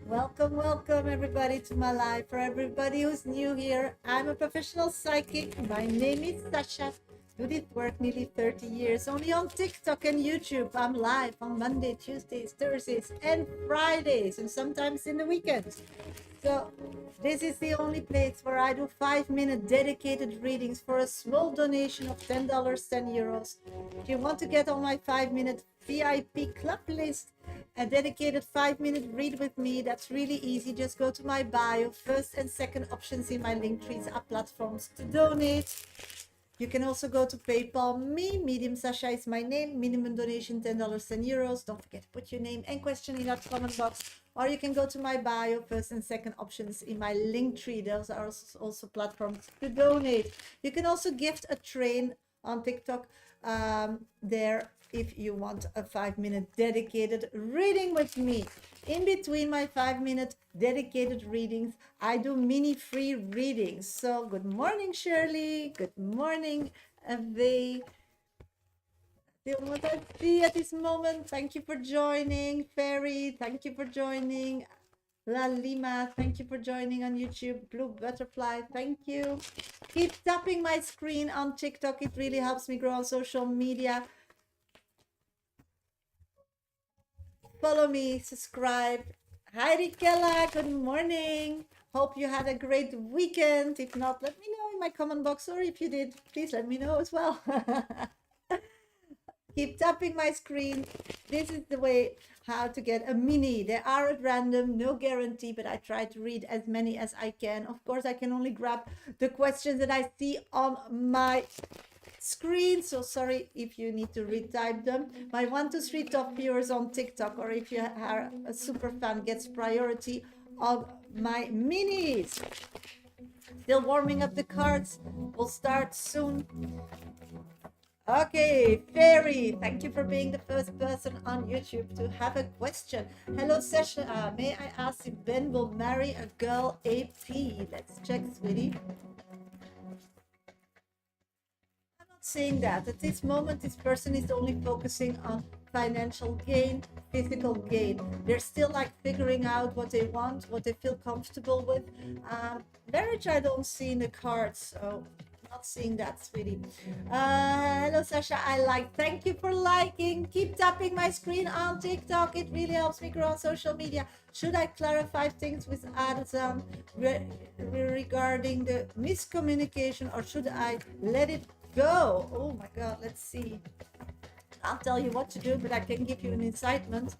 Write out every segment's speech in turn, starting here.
Welcome, welcome everybody to my live. For everybody who's new here, I'm a professional psychic. My name is Shasha. Do this work nearly 30 years, only on TikTok and YouTube. I'm live on Monday, Tuesdays, Thursdays, and Fridays, and sometimes in the weekends. So this is the only place where I do 5-minute dedicated readings for a small donation of $10, €10. If you want to get on my 5-minute VIP club list, a dedicated 5-minute read with me, that's really easy. Just go to my bio. First and second options in my link trees are platforms to donate. You can also go to PayPal me. Medium Sasha is my name. Minimum donation $10, €10. Don't forget to put your name and question in that comment box. Or you can go to my bio. First and second options in my link tree. Those are also platforms to donate. You can also gift a train on TikTok there if you want a 5-minute dedicated reading with me. In between my 5-minute dedicated readings, I do mini free readings. So good morning, Shirley. Good morning, Ave. What I see at this moment. Thank you for joining. Fairy, thank you for joining. La Lima, thank you for joining on YouTube. Blue Butterfly, thank you. Keep tapping my screen on TikTok. It really helps me grow on social media. Follow me, subscribe. Hi, Rikella, good morning. Hope you had a great weekend. If not, let me know in my comment box, or if you did, please let me know as well. Keep tapping my screen. This is the way how to get a mini. They are at random, no guarantee, but I try to read as many as I can. Of course, I can only grab the questions that I see on my screen, so sorry if you need to retype them. My 1 to 3 top viewers on TikTok, or if you are a super fan, gets priority on my minis. Still warming up the cards. We'll start soon. Okay, Fairy, thank you for being the first person on YouTube to have a question. Hello, Shasha. May I ask if Ben will marry a girl AP? Let's check, sweetie. I'm not saying that. At this moment, this person is only focusing on financial gain, physical gain. They're still like figuring out what they want, what they feel comfortable with. Marriage, I don't see in the cards, so not seeing that, sweetie. Hello, Sasha. Thank you for liking. Keep tapping my screen on TikTok. It really helps me grow on social media. Should I clarify things with Addison regarding the miscommunication, or should I let it go? Oh my God, let's see. I'll tell you what to do, but I can give you an incitement.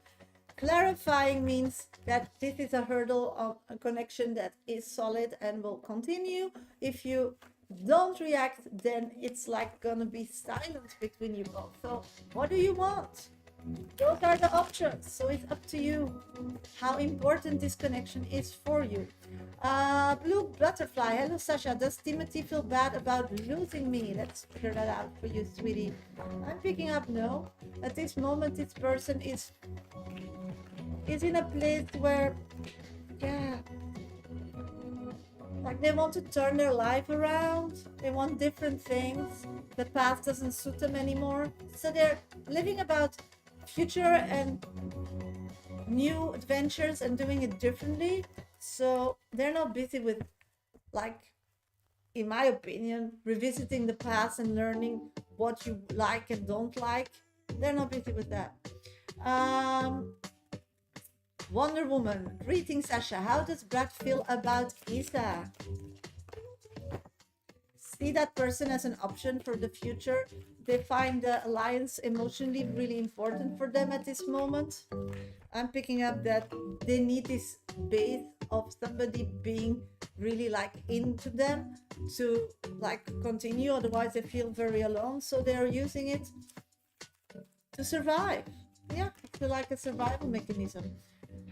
Clarifying means that this is a hurdle of a connection that is solid and will continue. If you don't react, then it's like gonna be silence between you both. So what do you want? Those are the options. So it's up to you how important this connection is for you. Blue Butterfly, hello Sasha. Does Timothy feel bad about losing me? Let's figure that out for you, sweetie. I'm picking up no. At this moment, this person is in a place where, yeah, like they want to turn their life around. They want different things. The past doesn't suit them anymore. So they're living about future and new adventures and doing it differently. So they're not busy with, like, in my opinion, revisiting the past and learning what you like and don't like. They're not busy with that. Wonder Woman, greetings, Sasha. How does Brad feel about Isa? See that person as an option for the future. They find the alliance emotionally really important for them at this moment. I'm picking up that they need this base of somebody being really like into them to like continue, otherwise they feel very alone, so they're using it to survive. Yeah, I feel like a survival mechanism.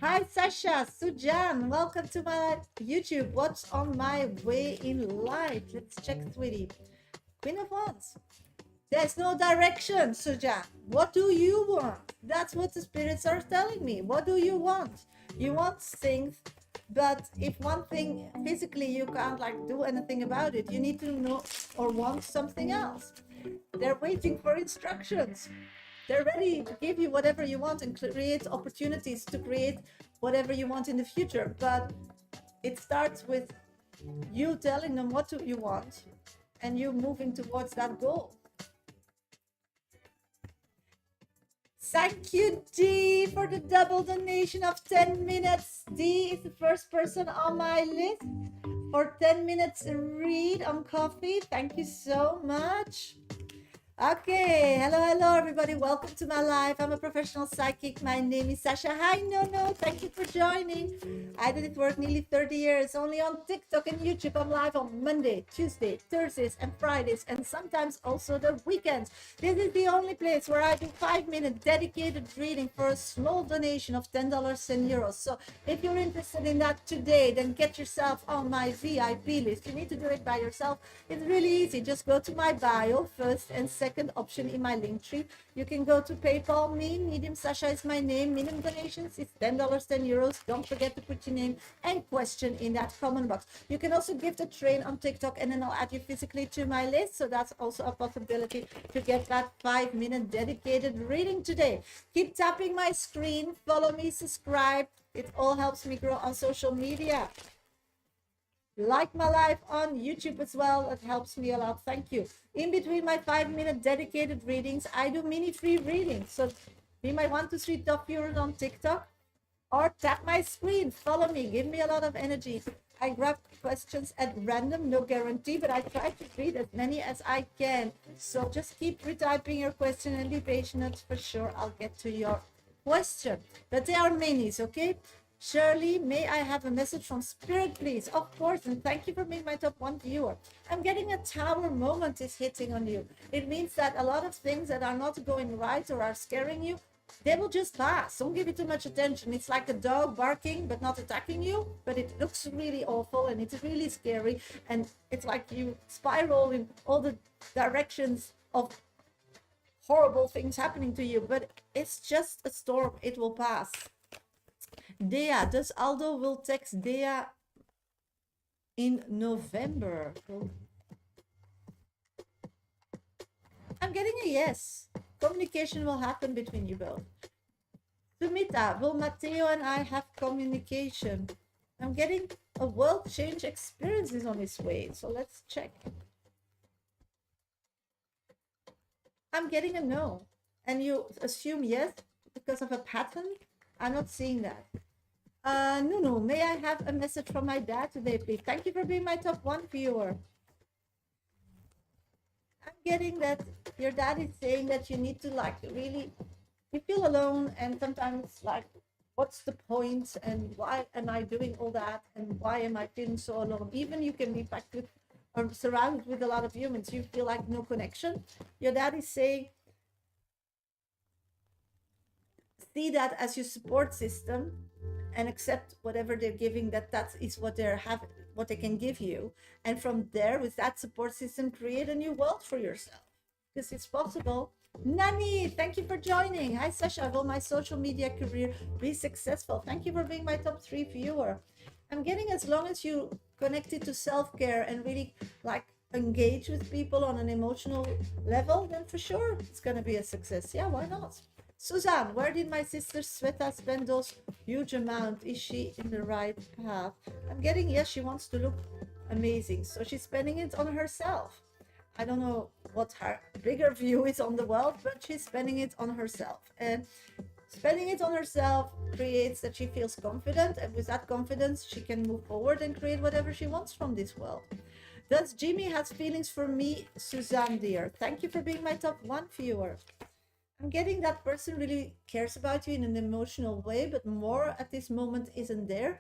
Hi Sasha, Sujan, welcome to my YouTube. What's on my way in life? Let's check, sweetie. Queen of Wands. There's no direction, Sujan. What do you want? That's what the spirits are telling me. What do you want? You want things, but if one thing physically you can't like do anything about it, you need to know or want something else. They're waiting for instructions. They're ready to give you whatever you want and create opportunities to create whatever you want in the future. But it starts with you telling them what you want and you moving towards that goal. Thank you, D, for the double donation of 10 minutes. D is the first person on my list for 10 minutes read on coffee. Thank you so much. Okay, hello everybody, welcome to my life. I'm a professional psychic. My name is Shasha. Hi no, thank you for joining. I did it work nearly 30 years, only on TikTok and YouTube. I'm live on Monday, Tuesday, Thursdays and Fridays, and sometimes also the weekends. This is the only place where I do 5-minute dedicated reading for a small donation of $10 and euros. So if you're interested in that today, then get yourself on my VIP list. You need to do it by yourself. It's really easy. Just go to my bio, first and second option in my link tree. You can go to PayPal me. Medium Sasha is my name. Minimum donations is $10, 10 euros. Don't forget to put your name and question in that comment box. You can also gift a train on TikTok and then I'll add you physically to my list. So that's also a possibility to get that 5-minute dedicated reading today. Keep tapping my screen. Follow me, subscribe. It all helps me grow on social media. Like my live on YouTube as well. It helps me a lot. Thank you. In between my 5-minute dedicated readings, I do mini free readings. So be my 1 to 3 top viewers on TikTok or tap my screen. Follow me. Give me a lot of energy. I grab questions at random, no guarantee, but I try to read as many as I can. So just keep retyping your question and be patient. For sure, I'll get to your question. But there are minis, okay? Shirley, may I have a message from Spirit, please? Of course, and thank you for being my top 1 viewer. I'm getting a tower moment is hitting on you. It means that a lot of things that are not going right or are scaring you, they will just pass. Don't give it too much attention. It's like a dog barking but not attacking you, but it looks really awful and it's really scary. And it's like you spiral in all the directions of horrible things happening to you, but it's just a storm. It will pass. Dea, does Aldo will text Dea in November? I'm getting a yes. Communication will happen between you both. Sumita, will Matteo and I have communication? I'm getting a world change experience is on its way. So let's check. I'm getting a no. And you assume yes because of a pattern? I'm not seeing that. No, may I have a message from my dad today, please? Thank you for being my top 1 viewer. I'm getting that your dad is saying that you need to like really, you feel alone and sometimes like, what's the point and why am I doing all that and why am I feeling so alone? Even you can be packed with or surrounded with a lot of humans, you feel like no connection. Your dad is saying, see that as your support system and accept whatever they're giving, that is what they're having, what they can give you. And from there, with that support system, create a new world for yourself. Because it's possible. Nani, thank you for joining. Hi, Sasha. Will my social media career be successful? Thank you for being my top 3 viewer. I'm getting, as long as you connect it to self-care and really like engage with people on an emotional level, then for sure it's going to be a success. Yeah, why not? Suzanne, where did my sister Sveta spend those huge amount? Is she in the right path? I'm getting, yes, she wants to look amazing. So she's spending it on herself. I don't know what her bigger view is on the world, but she's spending it on herself. And spending it on herself creates that she feels confident. And with that confidence, she can move forward and create whatever she wants from this world. Does Jimmy has feelings for me? Suzanne, dear. Thank you for being my top 1 viewer. I'm getting that person really cares about you in an emotional way, but more at this moment isn't there.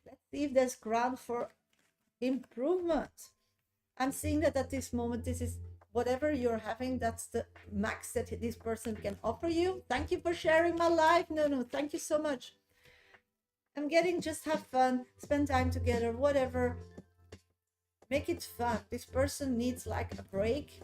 Let's see if there's ground for improvement. I'm seeing that at this moment, this is whatever you're having, that's the max that this person can offer you. Thank you for sharing my life. No, thank you so much. I'm getting, just have fun, spend time together, whatever. Make it fun. This person needs like a break.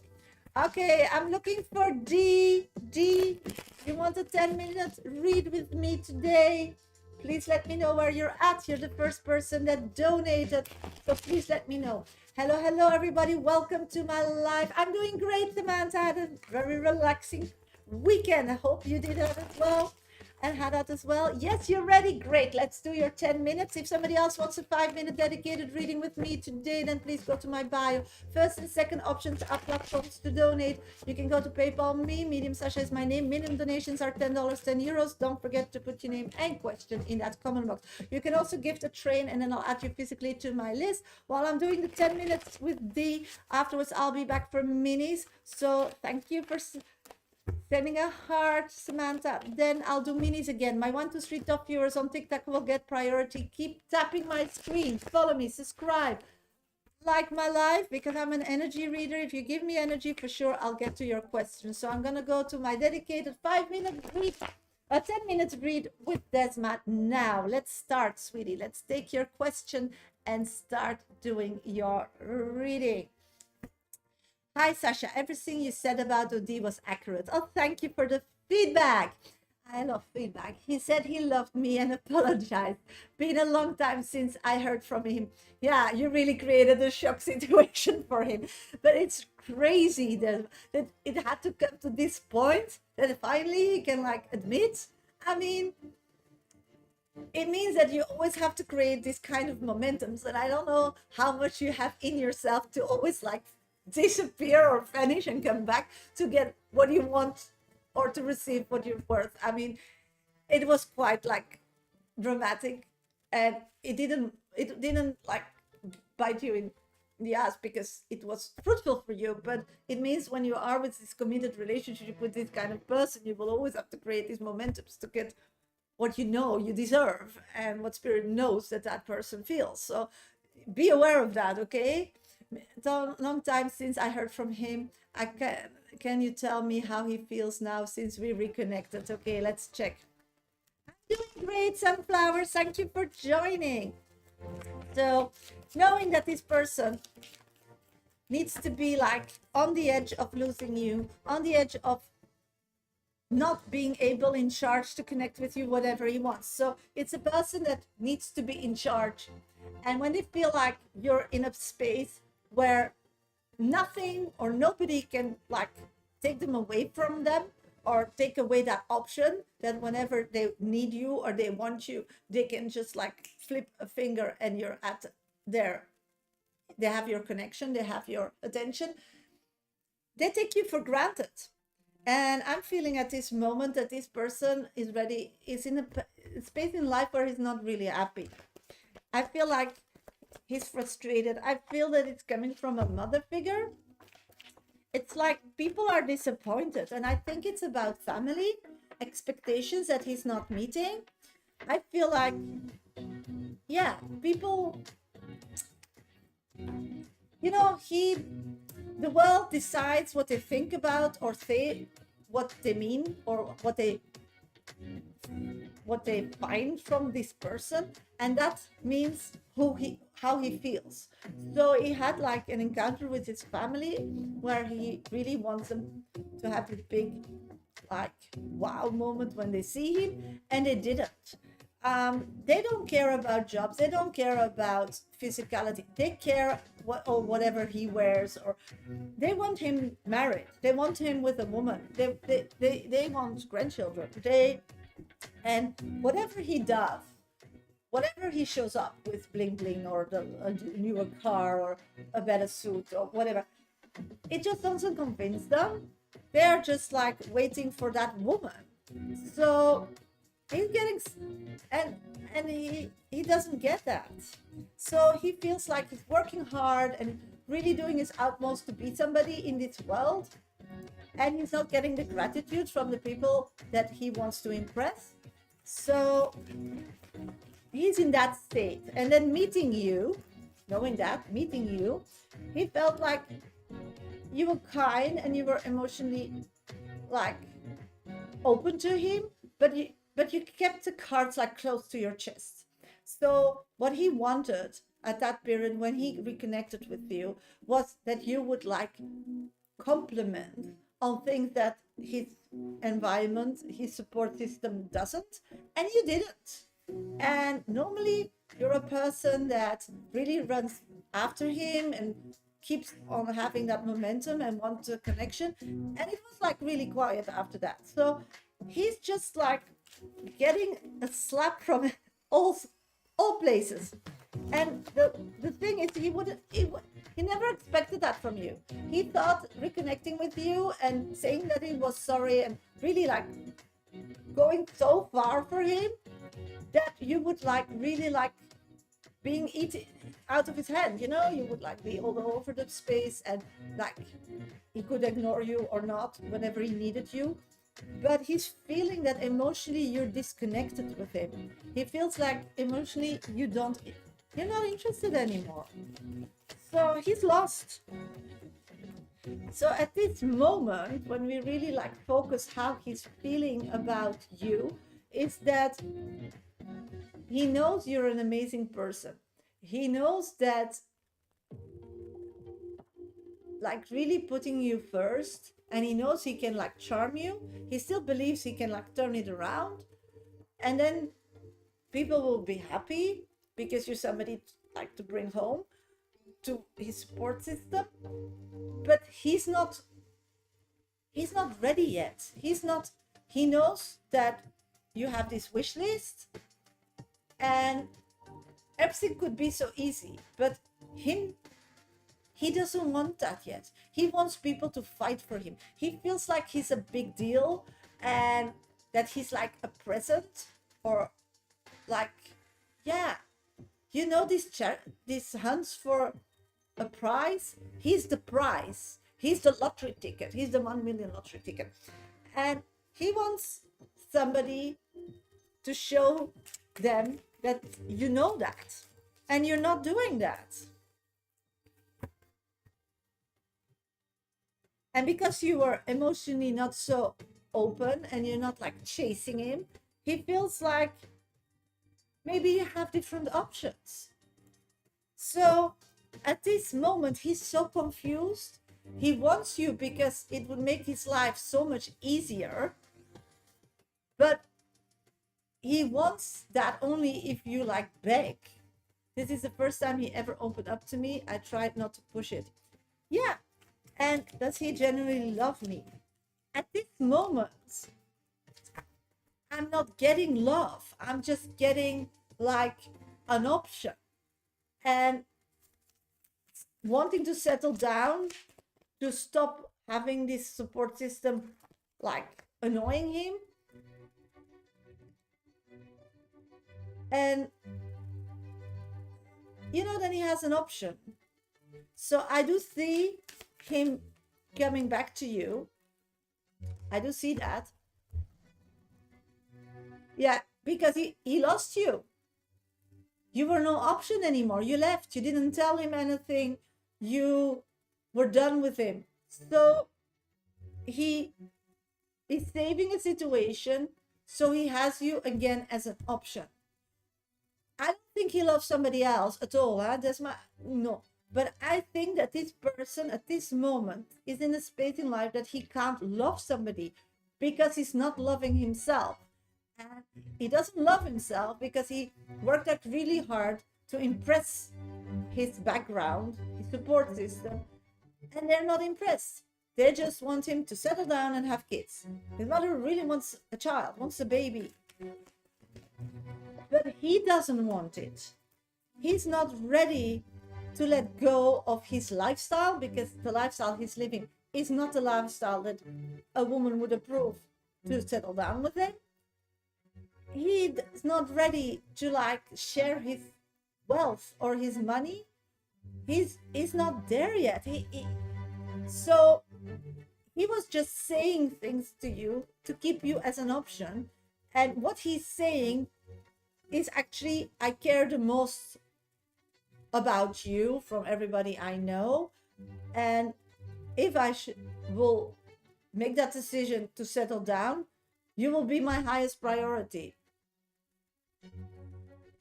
Okay, I'm looking for D. D, you want a 10-minute read with me today? Please let me know where you're at. You're the first person that donated, so please let me know. Hello, everybody. Welcome to my live. I'm doing great, Samantha. I had a very relaxing weekend. I hope you did have as well. and had that as well? Yes, you're ready. Great. Let's do your 10 minutes. If somebody else wants a 5-minute dedicated reading with me today, then please go to my bio. First and second options are platforms to donate. You can go to PayPal me. Medium Sasha is my name. Minimum donations are $10, €10. Don't forget to put your name and question in that comment box. You can also gift a train, and then I'll add you physically to my list. While I'm doing the 10 minutes with Dee, afterwards I'll be back for minis. So thank you for sending a heart, Samantha. Then I'll do minis again. My 1, 2, 3 top viewers on TikTok will get priority. Keep tapping my screen. Follow me, subscribe, like my life, because I'm an energy reader. If you give me energy, for sure I'll get to your questions. So I'm gonna go to my dedicated 5-minute read, a 10-minute read with Desma now. Let's start, sweetie. Let's take your question and start doing your reading. Hi, Sasha. Everything you said about Odi was accurate. Oh, thank you for the feedback. I love feedback. He said he loved me and apologized. Been a long time since I heard from him. Yeah, you really created a shock situation for him. But it's crazy that it had to come to this point that finally he can like admit. I mean, it means that you always have to create this kind of momentums. And I don't know how much you have in yourself to always like disappear or vanish and come back to get what you want or to receive what you're worth. I mean, it was quite like dramatic, and it didn't like bite you in the ass because it was fruitful for you. But it means when you are with this committed relationship with this kind of person, you will always have to create these momentums to get what you know you deserve and what spirit knows that that person feels. So be aware of that, okay? So long time since I heard from him. Can you tell me how he feels now since we reconnected? Okay, let's check. I'm doing great, Sunflower. Thank you for joining. So knowing that this person needs to be like on the edge of losing you, on the edge of not being able in charge to connect with you, whatever he wants. So it's a person that needs to be in charge. And when they feel like you're in a space where nothing or nobody can like take them away from them or take away that option, that whenever they need you or they want you, they can just like flip a finger and you're at there. They have your connection, they have your attention. They take you for granted. And I'm feeling at this moment that this person is ready, is in a space in life where he's not really happy. I feel like he's frustrated. I feel that it's coming from a mother figure. It's like people are disappointed. And I think it's about family expectations that he's not meeting. I feel like, yeah, people, you know, the world decides what they think about or say what they mean or what they find from this person, and that means how he feels. So he had like an encounter with his family where he really wants them to have a big like wow moment when they see him, and they didn't. They don't care about jobs, they don't care about physicality, they care whatever he wears, or they want him married, they want him with a woman, they want grandchildren, and whatever he does, whatever he shows up with, bling bling or a newer car or a better suit or whatever, it just doesn't convince them. They're just like waiting for that woman. So he's getting, and he doesn't get that. So he feels like he's working hard and really doing his utmost to be somebody in this world, and he's not getting the gratitude from the people that he wants to impress. So he's in that state. And then meeting you, he felt like you were kind and you were emotionally like open to him, but you kept the cards like close to your chest. So what he wanted at that period when he reconnected with you was that you would like compliment on things that his environment, his support system doesn't, and you didn't. And normally you're a person that really runs after him and keeps on having that momentum and wants a connection, and it was like really quiet after that. So he's just like getting a slap from all places. And the thing is, he never expected that from you. He thought reconnecting with you and saying that he was sorry and really like going so far for him that you would like really like being eaten out of his hand, you know, you would like be all over the space and like he could ignore you or not whenever he needed you. But he's feeling that emotionally you're disconnected with him. He feels like emotionally you're not interested anymore. So he's lost. So at this moment, when we really like focus how he's feeling about you, is that he knows you're an amazing person. He knows that like really putting you first, and he knows he can like charm you. He still believes he can like turn it around, and then people will be happy because you're somebody like to bring home to his support system. But he's not ready yet. He knows that you have this wish list and everything could be so easy, but he doesn't want that yet. He wants people to fight for him. He feels like he's a big deal and that he's like a present, or like, yeah, you know, this hunts for a prize. He's the prize. He's the lottery ticket. He's the 1 million lottery ticket. And he wants somebody to show them that you know that. And you're not doing that. And because you are emotionally not so open and you're not like chasing him, he feels like maybe you have different options. So at this moment, he's so confused. He wants you because it would make his life so much easier. But he wants that only if you like beg. This is the first time he ever opened up to me. I tried not to push it. Yeah. And does he genuinely love me? At this moment, I'm not getting love. I'm just getting like an option. And wanting to settle down, to stop having this support system like annoying him. And you know, then he has an option. So I do see him coming back to you. I do see that. Yeah, because he lost you. You were no option anymore. You left. You didn't tell him anything. You were done with him. So he is saving a situation, so he has you again as an option. I don't think he loves somebody else at all. Huh? No. But I think that this person at this moment is in a space in life that he can't love somebody because he's not loving himself. And he doesn't love himself because he worked out really hard to impress his background, his support system, and they're not impressed. They just want him to settle down and have kids. His mother really wants a child, wants a baby. But he doesn't want it. He's not ready to let go of his lifestyle, because the lifestyle he's living is not a lifestyle that a woman would approve to settle down with him. He's not ready to like share his wealth or his money. He's not there yet. So he was just saying things to you to keep you as an option. And what he's saying is actually, I care the most about you from everybody I know. And if I will make that decision to settle down, you will be my highest priority.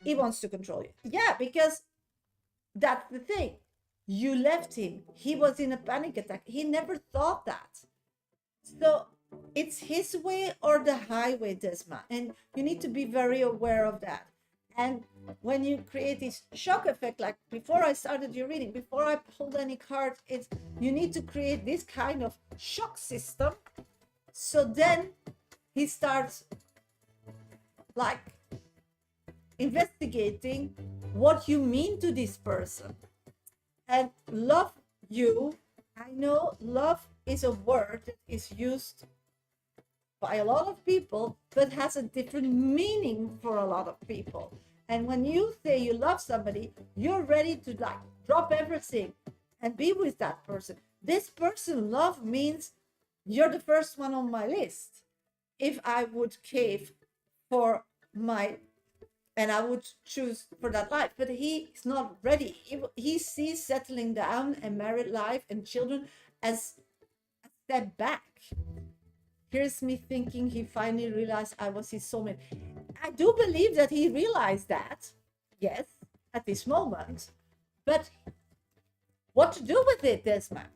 He wants to control you. Yeah, because that's the thing. You left him. He was in a panic attack. He never thought that. So it's his way or the highway, Desma. And you need to be very aware of that. And when you create this shock effect, like before I started your reading, before I pulled any card, you need to create this kind of shock system. So then he starts like investigating what you mean to this person. And love you, I know love is a word that is used by a lot of people, but has a different meaning for a lot of people. And when you say you love somebody, you're ready to like drop everything and be with that person. This person, love means you're the first one on my list. If I would cave for my, and I would choose for that life, but he's not ready. He sees settling down and married life and children as a step back. Here's me thinking he finally realized I was his soulmate. I do believe that he realized that, yes, at this moment. But what to do with it, Desmond?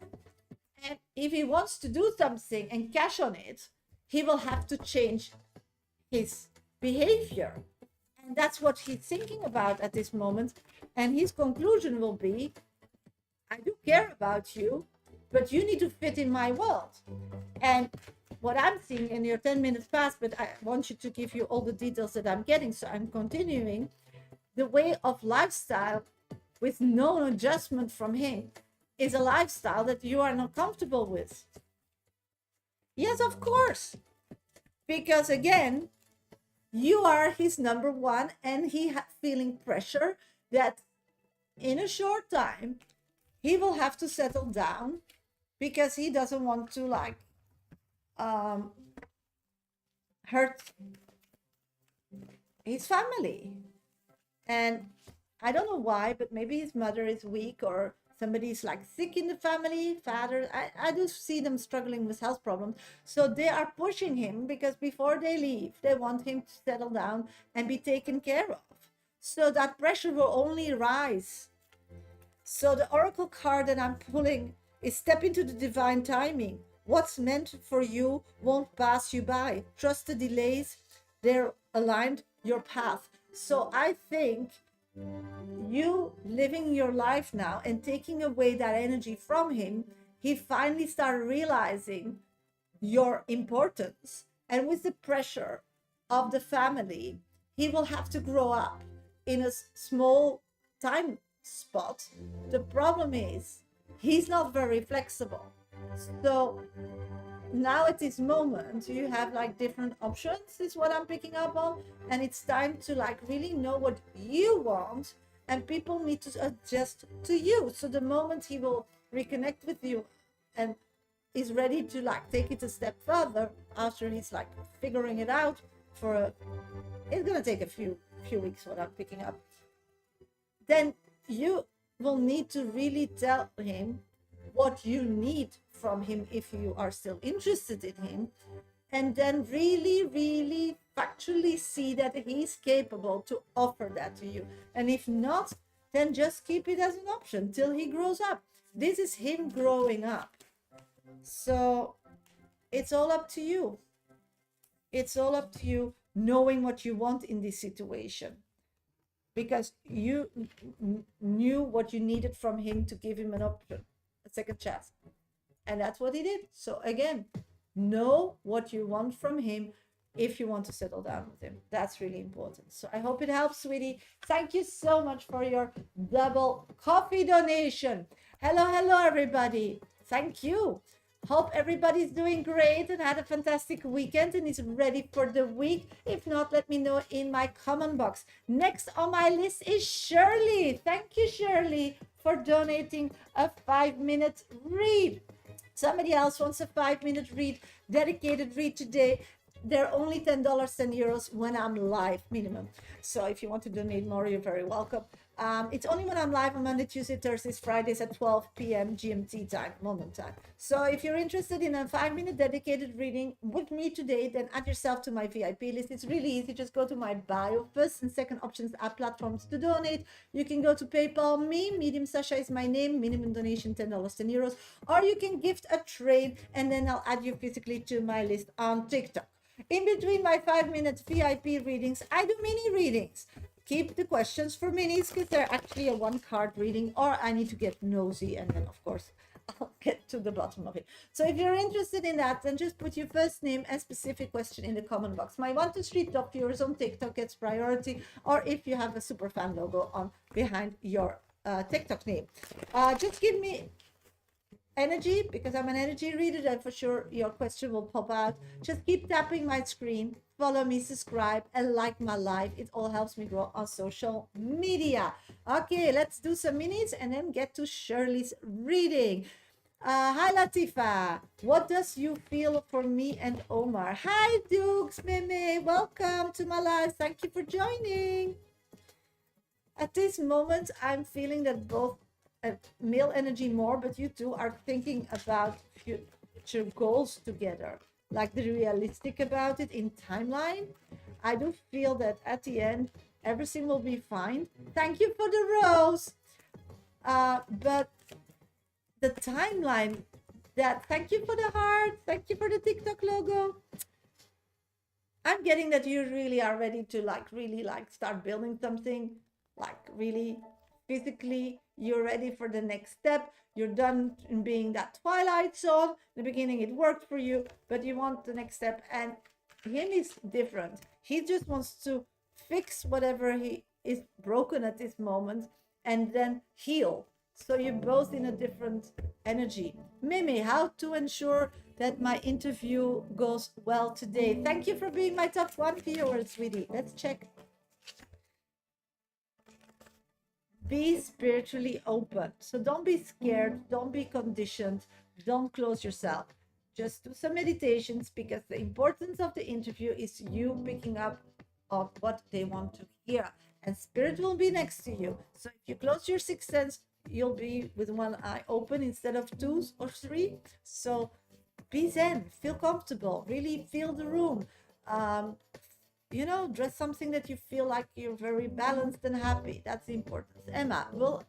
And if he wants to do something and cash on it, he will have to change his behavior. And that's what he's thinking about at this moment. And his conclusion will be, I do care about you, but you need to fit in my world. And what I'm seeing, and your 10 minutes passed, but I want you to give you all the details that I'm getting, so I'm continuing. The way of lifestyle with no adjustment from him is a lifestyle that you are not comfortable with. Yes, of course. Because again, you are his number one, and he feeling pressure that in a short time, he will have to settle down because he doesn't want to like hurt his family. And I don't know why, but maybe his mother is weak or somebody is like sick in the family, father. I do see them struggling with health problems. So they are pushing him because before they leave, they want him to settle down and be taken care of. So that pressure will only rise. So the oracle card that I'm pulling is step into the divine timing. What's meant for you won't pass you by. Trust the delays. They're aligned your path. So I think you living your life now and taking away that energy from him, he finally started realizing your importance. And with the pressure of the family, he will have to grow up in a small time spot. The problem is he's not very flexible. So now at this moment you have like different options is what I'm picking up on, and it's time to like really know what you want, and people need to adjust to you. So the moment he will reconnect with you and is ready to like take it a step further after he's like figuring it out it's gonna take a few weeks, what I'm picking up, then you will need to really tell him what you need from him if you are still interested in him, and then really factually see that he's capable to offer that to you. And if not, then just keep it as an option till he grows up. This is him growing up. So it's all up to you. It's all up to you knowing what you want in this situation, because you knew what you needed from him to give him an option, a second chance. And that's what he did. So again, know what you want from him if you want to settle down with him. That's really important. So I hope it helps, sweetie. Thank you so much for your double coffee donation. Hello, everybody. Thank you. Hope everybody's doing great and had a fantastic weekend and is ready for the week. If not, let me know in my comment box. Next on my list is Shirley. Thank you, Shirley, for donating a 5-minute read. Somebody else wants a 5-minute read, dedicated read today. They're only $10, 10 euros when I'm live minimum. So if you want to donate more, you're very welcome. It's only when I'm live on Monday, Tuesday, Thursdays, Fridays at 12 p.m. GMT time, London time. So if you're interested in a 5-minute dedicated reading with me today, then add yourself to my VIP list. It's really easy. Just go to my bio. First and second options are platforms to donate. You can go to PayPal me. Medium Shasha is my name. Minimum donation $10, 10 euros. Or you can gift a trade, and then I'll add you physically to my list on TikTok. In between my 5-minute VIP readings, I do mini readings. keep the questions for minis because they're actually a one card reading, or I need to get nosy and then, of course, I'll get to the bottom of it. So if you're interested in that, then just put your first name and specific question in the comment box. My 1 to 3 top viewers on TikTok gets priority, or if you have a super fan logo on behind your TikTok name. Just give me energy, because I'm an energy reader, and for sure your question will pop out. Just keep tapping my screen, follow me, subscribe, and like my live. It all helps me grow on social media. Okay, let's do some minis and then get to Shirley's reading. Hi Latifa, what does you feel for me and Omar? Hi Dukes, Meme, welcome to my live. Thank you for joining. At this moment, I'm feeling that both male energy more, but you two are thinking about future goals together, like the realistic about it in timeline. I do feel that at the end, everything will be fine. Thank you for the rose. But the timeline, that thank you for the heart, thank you for the TikTok logo. I'm getting that you really are ready to really start building something, like really physically. You're ready for the next step. You're done in being that twilight zone. In the beginning it worked for you, but you want the next step, and him is different. He just wants to fix whatever he is broken at this moment and then heal. So you're both in a different energy. Mimi, how to ensure that my interview goes well today? Thank you for being my top 1 viewer, sweetie. Let's check. Be spiritually open. So don't be scared, don't be conditioned, don't close yourself. Just do some meditations, because the importance of the interview is you picking up on what they want to hear, and spirit will be next to you. So if you close your sixth sense, you'll be with one eye open instead of 2 or 3. So be zen, feel comfortable, really feel the room. Dress something that you feel like you're very balanced and happy. That's the importance. Emma, will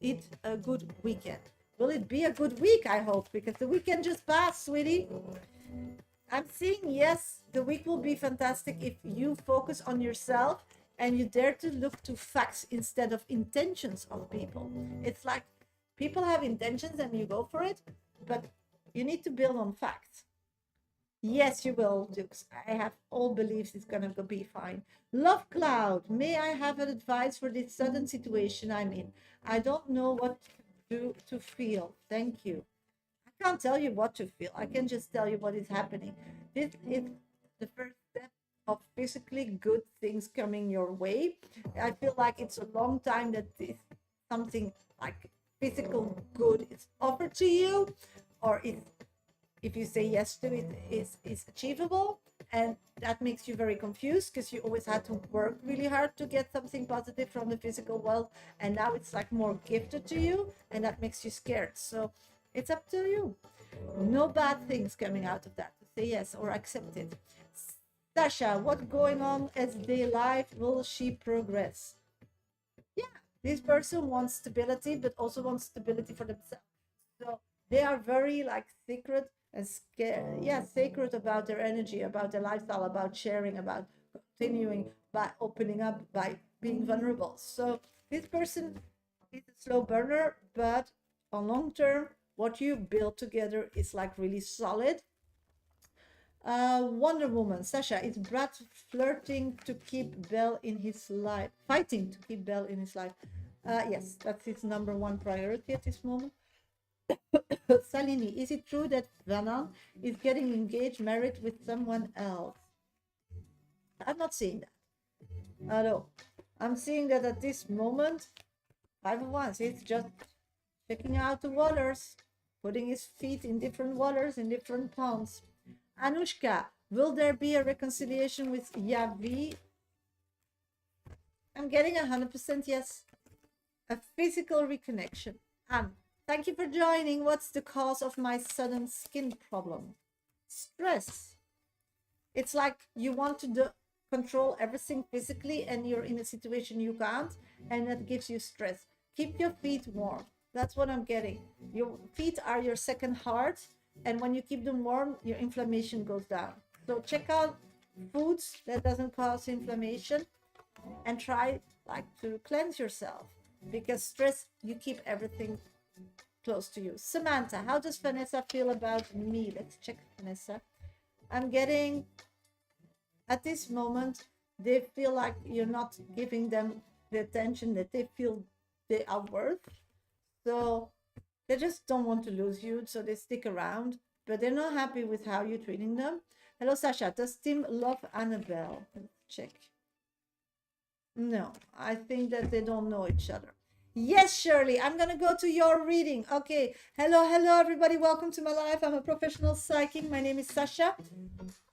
it a good weekend? Will it be a good week? I hope, because the weekend just passed, sweetie. I'm seeing yes, the week will be fantastic if you focus on yourself and you dare to look to facts instead of intentions of people. It's like people have intentions and you go for it, but you need to build on facts. Yes, you will, Dukes. I have all beliefs it's gonna be fine. Love Cloud, may I have an advice for this sudden situation I'm in? I don't know what to feel. Thank you. I can't tell you what to feel. I can just tell you what is happening. This is the first step of physically good things coming your way. I feel like it's a long time that this something like physical good is offered to you, or if you say yes to it, is achievable, and that makes you very confused because you always had to work really hard to get something positive from the physical world, and now it's like more gifted to you, and that makes you scared. So it's up to you. No bad things coming out of that. Say yes or accept it. Shasha, what's going on as their life? Will she progress? Yeah, this person wants stability, but also wants stability for themselves. So they are very secret and sacred about their energy, about their lifestyle, about sharing, about continuing, by opening up, by being vulnerable. So this person is a slow burner, but on long term, what you build together is really solid. Wonder Woman, Sasha, is Brad flirting to keep Belle in his life, fighting to keep Belle in his life? Yes, that's his number 1 priority at this moment. Salini, is it true that Vanan is getting engaged, married with someone else? I'm not seeing that. No, I'm seeing that at this moment, 5 of Wands, he's just checking out the waters, putting his feet in different waters, in different ponds. Anushka, will there be a reconciliation with Yavi? I'm getting 100% yes. A physical reconnection. Thank you for joining. What's the cause of my sudden skin problem? Stress. It's like you want to control everything physically and you're in a situation you can't, and that gives you stress. Keep your feet warm. That's what I'm getting. Your feet are your second heart, and when you keep them warm, your inflammation goes down. So check out foods that doesn't cause inflammation. and try like to cleanse yourself, because stress, you keep everything close to you. Samantha, how does Vanessa feel about me? Let's check Vanessa. I'm getting, at this moment, they feel like you're not giving them the attention that they feel they are worth. So they just don't want to lose you, so they stick around, but they're not happy with how you're treating them. Hello, Sasha. Does Tim love Annabelle? Let's check. No, I think that they don't know each other. Yes, Shirley, I'm going to go to your reading. Okay. Hello, hello, everybody. Welcome to my life. I'm a professional psychic. My name is Sasha.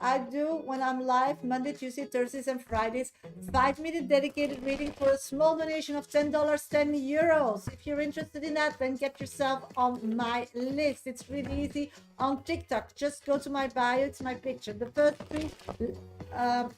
I do, when I'm live, Monday, Tuesday, Thursdays, and Fridays, 5-minute dedicated reading for a small donation of $10, 10 euros. If you're interested in that, then get yourself on my list. It's really easy on TikTok. Just go to my bio. It's my picture. The first three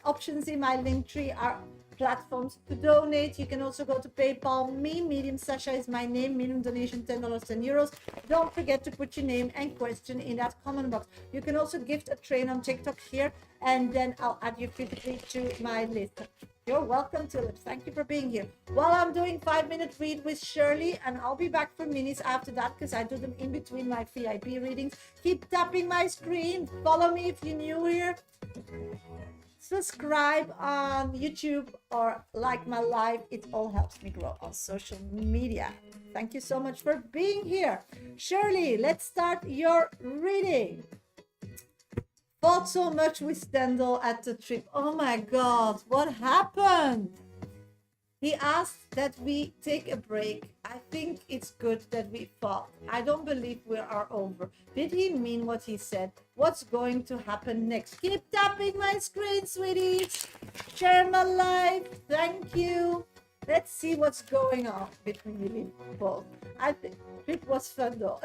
options in my link tree are platforms to donate. You can also go to PayPal me. Medium Sasha is my name. Minimum donation $10, 10 euros. Don't forget to put your name and question in that comment box. You can also gift a train on TikTok here, and then I'll add you physically to my list. You're welcome, Tulips. Thank you for being here. While I'm doing 5-minute read with Shirley, and I'll be back for minis after that because I do them in between my VIP readings. Keep tapping my screen. Follow me if you're new here. Subscribe on YouTube or like my live. It all helps me grow on social media. Thank you so much for being here. Shirley, let's start your reading. Fought so much with Stendhal at the trip. Oh my God, what happened? He asked that we take a break. I think it's good that we fought. I don't believe we are over. Did he mean what he said? What's going to happen next? Keep tapping my screen, sweeties. Share my life. Thank you. Let's see what's going on between you both. I think it was fun though.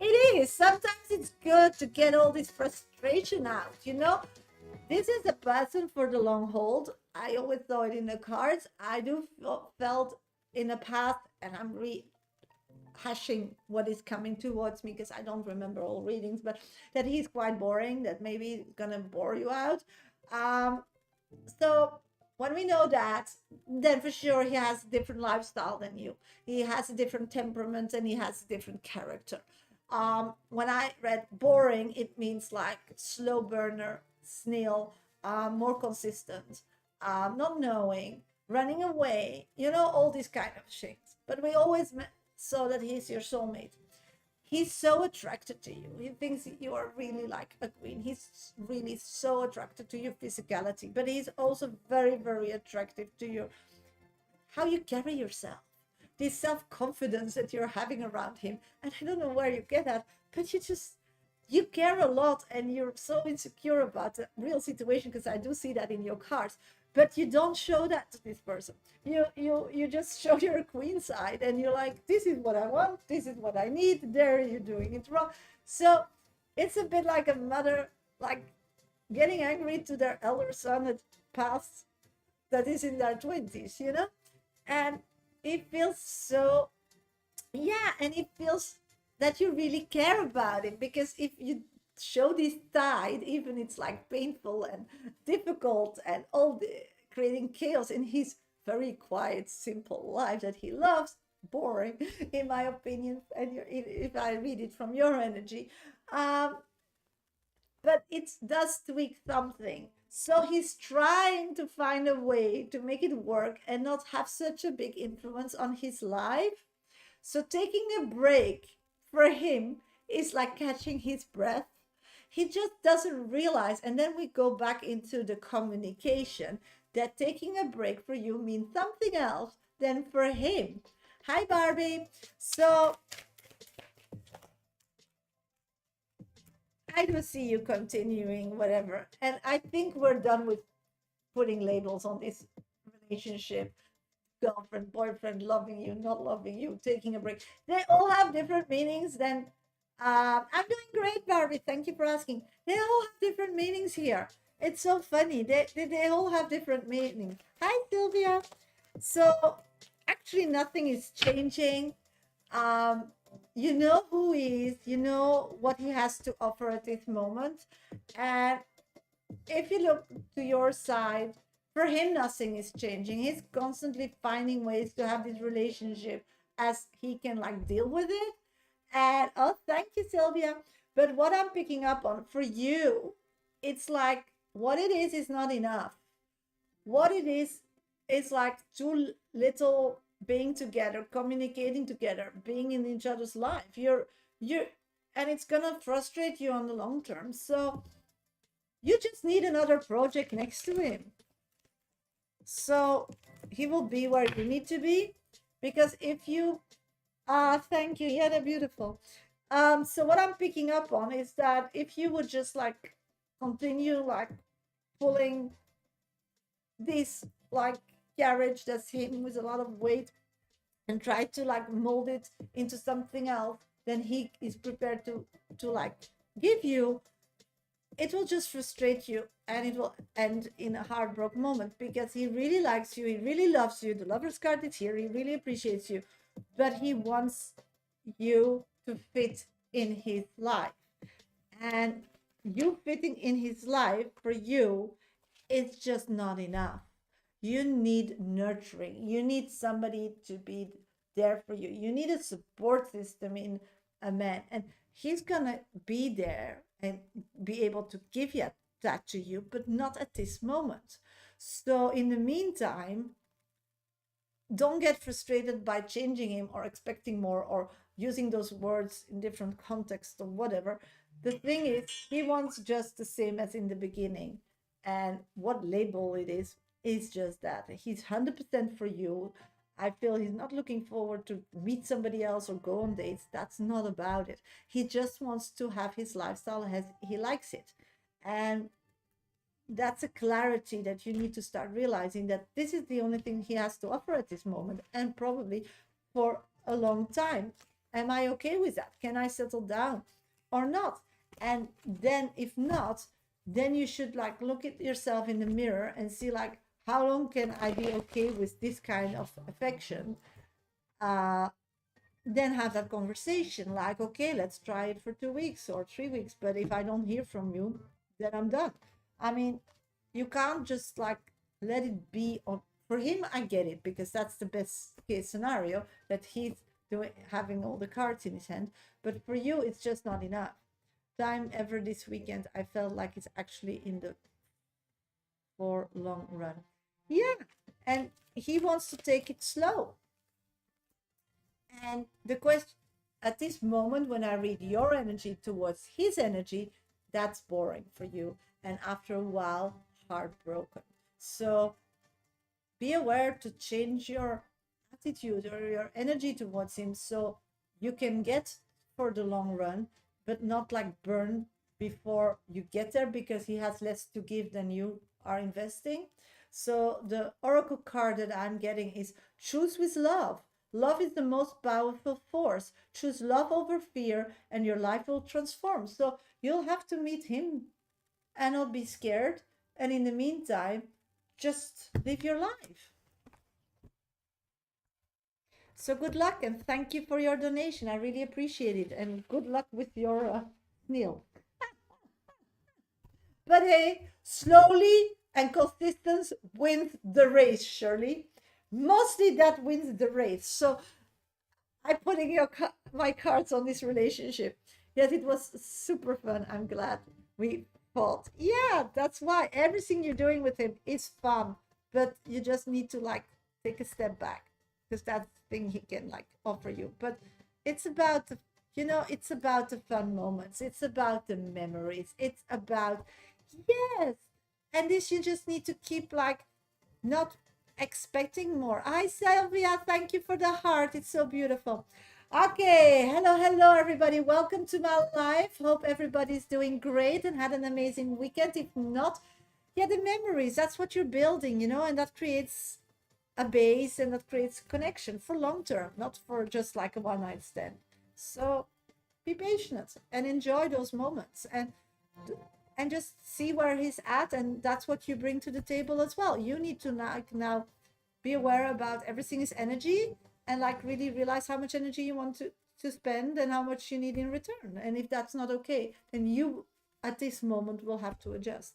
It is. Sometimes it's good to get all this frustration out, you know? This is a person for the long hold. I always saw it in the cards. I do felt in the past, and I'm rehashing what is coming towards me because I don't remember all readings, but that he's quite boring, that maybe it's gonna bore you out. So when we know that, then for sure he has a different lifestyle than you. He has a different temperament and he has a different character. When I read boring, it means like slow burner, snail, more consistent, not knowing, running away, you know, all these kind of things. But we always saw that he's your soulmate. He's so attracted to you. He thinks you are really like a queen. He's really so attracted to your physicality, but he's also very, very attractive to your how you carry yourself, this self-confidence that you're having around him. And I don't know where you get that, but you care a lot and you're so insecure about the real situation, because I do see that in your cards, but you don't show that to this person. You just show your queen side and you're like, this is what I want, this is what I need, there you're doing it wrong. So it's a bit like a mother like getting angry to their elder son that passed, that is in their 20s, you know. And it feels so, yeah, and it feels that you really care about it, because if you show this side, even it's like painful and difficult and all the creating chaos in his very quiet, simple life that he loves, boring, in my opinion, and if I read it from your energy, but it does tweak something. So he's trying to find a way to make it work and not have such a big influence on his life. So taking a break for him is like catching his breath. He just doesn't realize, and then we go back into the communication, that taking a break for you means something else than for him. Hi, Barbie. So I do see you continuing whatever, and I think we're done with putting labels on this relationship. Girlfriend, boyfriend, loving you, not loving you, taking a break. They all have different meanings. Then I'm doing great, Barbie. Thank you for asking. They all have different meanings here. It's so funny. They all have different meanings. Hi, Sylvia. So actually, nothing is changing. You know who he is. You know what he has to offer at this moment, and if you look to your side, for him, nothing is changing. He's constantly finding ways to have this relationship as he can like deal with it. And oh, thank you, Sylvia. But what I'm picking up on for you, it's like what it is not enough. What it is like too little being together, communicating together, being in each other's life. You're and it's gonna frustrate you on the long term. So you just need another project next to him. So he will be where you need to be. Because if you thank you. Yeah, they're beautiful. So what I'm picking up on is that if you would just like continue like pulling this like carriage that's him with a lot of weight and try to like mold it into something else, then he is prepared to like give you, it will just frustrate you and it will end in a heartbroken moment because he really likes you, he really loves you. The lover's card is here, he really appreciates you, but he wants you to fit in his life. And you fitting in his life for you, it's just not enough. You need nurturing. You need somebody to be there for you. You need a support system in a man. And he's going to be there and be able to give you that to you, but not at this moment. So in the meantime, don't get frustrated by changing him or expecting more or using those words in different contexts or whatever. The thing is, he wants just the same as in the beginning. And what label it is just that. He's 100% for you. I feel he's not looking forward to meet somebody else or go on dates. That's not about it. He just wants to have his lifestyle as he likes it. And that's a clarity that you need to start realizing that this is the only thing he has to offer at this moment and probably for a long time. Am I okay with that? Can I settle down or not? And then if not, then you should like look at yourself in the mirror and see like how long can I be okay with this kind of affection. Then have that conversation like, okay, let's try it for 2 weeks or 3 weeks, but if I don't hear from you, then I'm done. I mean, you can't just like let it be on. For him, I get it because that's the best case scenario, that he's doing having all the cards in his hand, but for you it's just not enough time. Ever this weekend I felt like it's actually in the for long run. Yeah, and he wants to take it slow. And the question at this moment, when I read your energy towards his energy, that's boring for you. And after a while, heartbroken. So be aware to change your attitude or your energy towards him so you can get for the long run, but not like burn before you get there because he has less to give than you are investing. So the oracle card that I'm getting is choose with love. Love is the most powerful force. Choose love over fear and your life will transform. So you'll have to meet him and not be scared. And in the meantime, just live your life. So good luck and thank you for your donation. I really appreciate it. And good luck with your meal. But hey, slowly and consistent wins the race, Shirley. Mostly that wins the race. So I'm putting my cards on this relationship. Yes, it was super fun. I'm glad we fought. Yeah, that's why everything you're doing with him is fun, but you just need to like take a step back because that's the thing he can like offer you. But it's about the, it's about the fun moments. It's about the memories. It's about, yes. And this you just need to keep like not expecting more. Hi, Sylvia. Thank you for the heart. It's so beautiful. Okay. Hello, everybody. Welcome to my life. Hope everybody's doing great and had an amazing weekend. If not, yeah, the memories, that's what you're building, and that creates a base and that creates connection for long term, not for just like a one night stand. So be patient and enjoy those moments and just see where he's at, and that's what you bring to the table as well. You need to now be aware about everything is energy and like really realize how much energy you want to spend and how much you need in return. And if that's not okay, then you at this moment will have to adjust.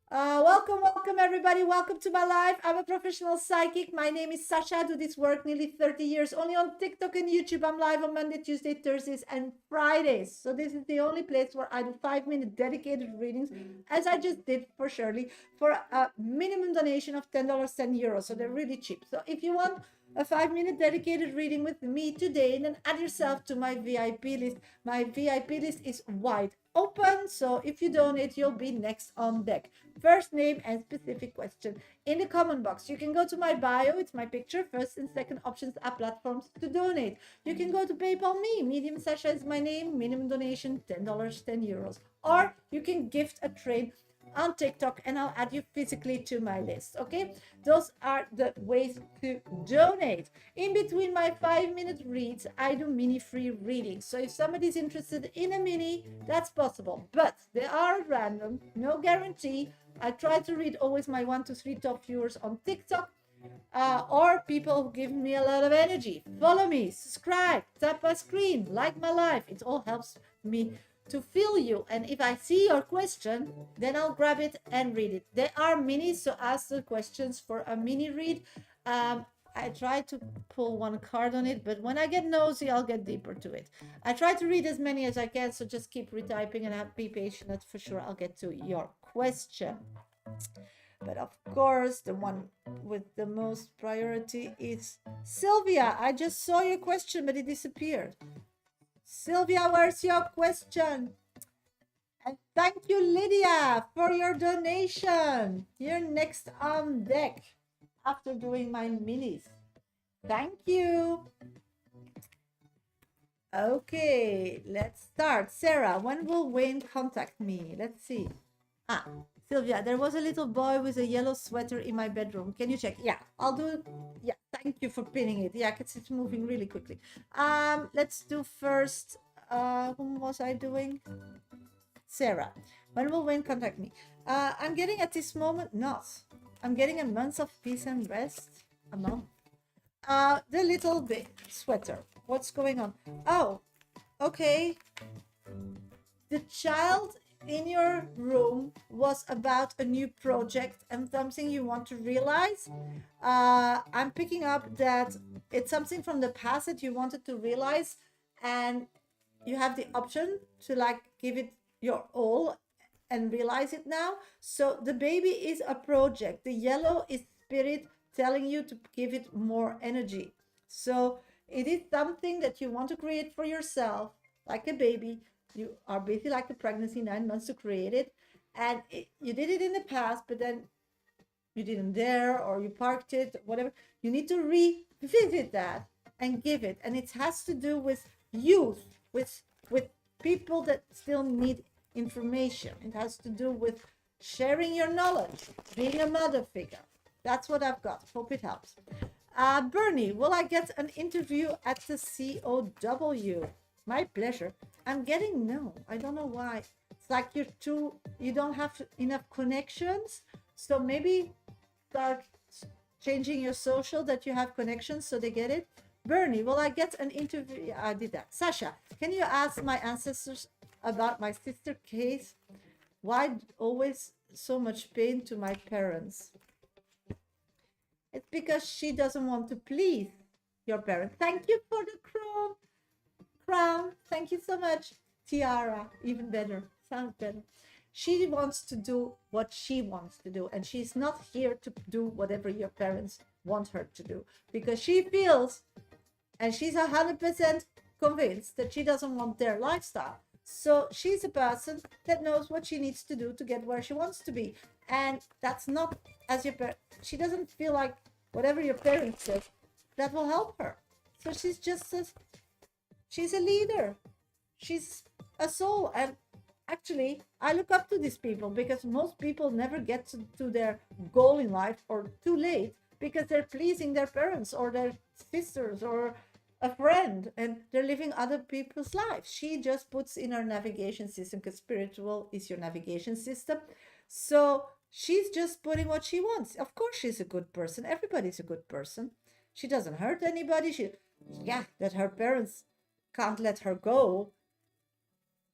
Welcome everybody. Welcome to my life. I'm a professional psychic. My name is Sasha. I do this work nearly 30 years. Only on TikTok and YouTube. I'm live on Monday, Tuesday, Thursdays, and Fridays. So this is the only place where I do 5-minute dedicated readings, as I just did for Shirley, for a minimum donation of $10, €10. So they're really cheap. So if you want a 5-minute dedicated reading with me today, then add yourself to my VIP list. My VIP list is wide open, so if you donate, you'll be next on deck. First name and specific question in the comment box. You can go to my bio, it's my picture. First and second options are platforms to donate. You can go to PayPal me, Medium Sasha is my name, minimum donation $10, €10. Or you can gift a trade on TikTok and I'll add you physically to my list. Okay, those are the ways to donate. In between my 5-minute reads, I do mini free readings. So if somebody's interested in a mini, that's possible, but they are random, no guarantee. I try to read always my 1 to 3 top viewers on TikTok, or people who give me a lot of energy. Follow me, subscribe, tap my screen, like my life. It all helps me to feel you. And if I see your question, then I'll grab it and read it. There are minis, so ask the questions for a mini read. I try to pull one card on it, but when I get nosy, I'll get deeper to it. I try to read as many as I can, so just keep retyping and be patient. That's for sure. I'll get to your question. But of course, the one with the most priority is Sylvia. I just saw your question, but it disappeared. Sylvia, where's your question? And thank you, Lydia, for your donation. You're next on deck after doing my minis. Thank you. Okay, let's start. Sarah, when will Wayne contact me? Let's see. Sylvia, there was a little boy with a yellow sweater in my bedroom. Can you check? Yeah, I'll do it. Yeah, thank you for pinning it. Yeah, because it's moving really quickly. Let's do first. Whom was I doing? Sarah, when will Wayne contact me? I'm getting at this moment not. I'm getting a month of peace and rest. A month. The little bit sweater. What's going on? Oh, okay. The child in your room was about a new project and something you want to realize. I'm picking up that it's something from the past that you wanted to realize, and you have the option to like give it your all and realize it now. So the baby is a project. The yellow is spirit telling you to give it more energy. So it is something that you want to create for yourself, like a baby. You are basically like a pregnancy, 9 months to create it. And you did it in the past, but then you didn't dare, or you parked it, whatever. You need to revisit that and give it. And it has to do with youth, with people that still need information. It has to do with sharing your knowledge, being a mother figure. That's what I've got. Hope it helps. Bernie, will I get an interview at the COW? My pleasure. I'm getting no. I don't know why. It's like you don't have enough connections. So maybe start changing your social that you have connections so they get it. Bernie, will I get an interview? I did that. Sasha, can you ask my ancestors about my sister case? Why always so much pain to my parents? It's because she doesn't want to please your parents. Thank you for the crown. Thank you so much. Tiara, even better. Sounds better. She wants to do what she wants to do, and she's not here to do whatever your parents want her to do, because she feels, and she's 100% convinced that she doesn't want their lifestyle. So she's a person that knows what she needs to do to get where she wants to be. And that's not as your parent. She doesn't feel like whatever your parents said, that will help her. So she's just she's a leader. She's a soul. And actually, I look up to these people, because most people never get to their goal in life, or too late, because they're pleasing their parents or their sisters or a friend, and they're living other people's lives. She just puts in her navigation system, because spiritual is your navigation system. So she's just putting what she wants. Of course, she's a good person. Everybody's a good person. She doesn't hurt anybody. That her parents can't let her go,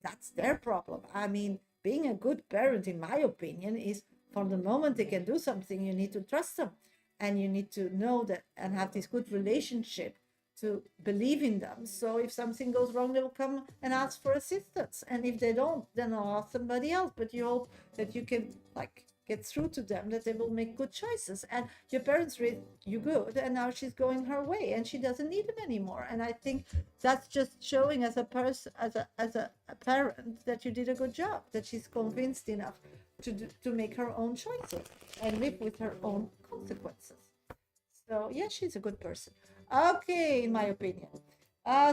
that's their problem. I mean, being a good parent, in my opinion, is from the moment they can do something, you need to trust them, and you need to know that and have this good relationship to believe in them. So if something goes wrong, they will come and ask for assistance, and if they don't, then I'll ask somebody else. But you hope that you can like get through to them, that they will make good choices. And your parents raised you good, and now she's going her way and she doesn't need them anymore. And I think that's just showing as a person, as a parent, that you did a good job, that she's convinced enough to make her own choices and live with her own consequences. So yeah, she's a good person. Okay, in my opinion.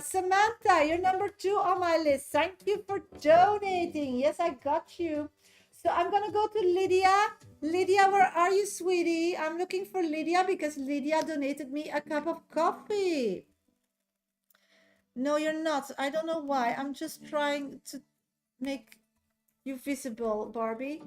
Samantha, you're number 2 on my list. Thank you for donating. Yes, I got you. So I'm gonna go to Lydia. Lydia, where are you, sweetie? I'm looking for Lydia because Lydia donated me a cup of coffee. No, you're not. I don't know why. I'm just trying to make you visible, Barbie.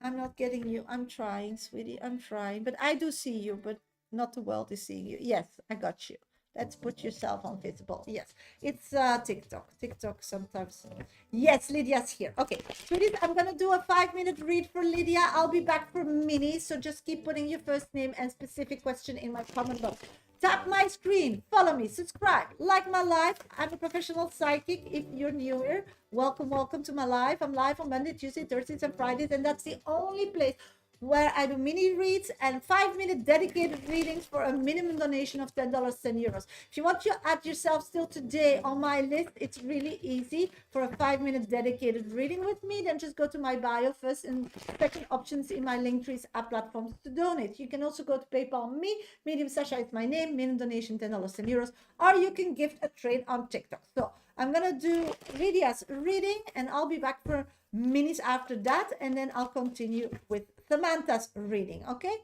I'm not getting you. I'm trying, sweetie. I'm trying. But I do see you, but not the world is seeing you. Yes, I got you. Let's put yourself on visible. Yes, it's TikTok. TikTok sometimes. Yes, Lydia's here. Okay, sweeties, I'm going to do a 5-minute read for Lydia. I'll be back for Minnie. So just keep putting your first name and specific question in my comment box. Tap my screen, follow me, subscribe, like my live. I'm a professional psychic. If you're new here, welcome to my live. I'm live on Monday, Tuesday, Thursdays, and Fridays, and that's the only place where I do mini reads and 5-minute dedicated readings for a minimum donation of $10, €10. If you want to add yourself still today on my list, it's really easy. For a 5-minute dedicated reading with me, then just go to my bio first and second options in my Linktree's app platforms to donate. You can also go to PayPal me, Medium Shasha is my name, minimum donation $10, €10, or you can gift a trade on TikTok. So I'm gonna do Lydia's reading and I'll be back for minutes after that, and then I'll continue with Samantha's reading. Okay,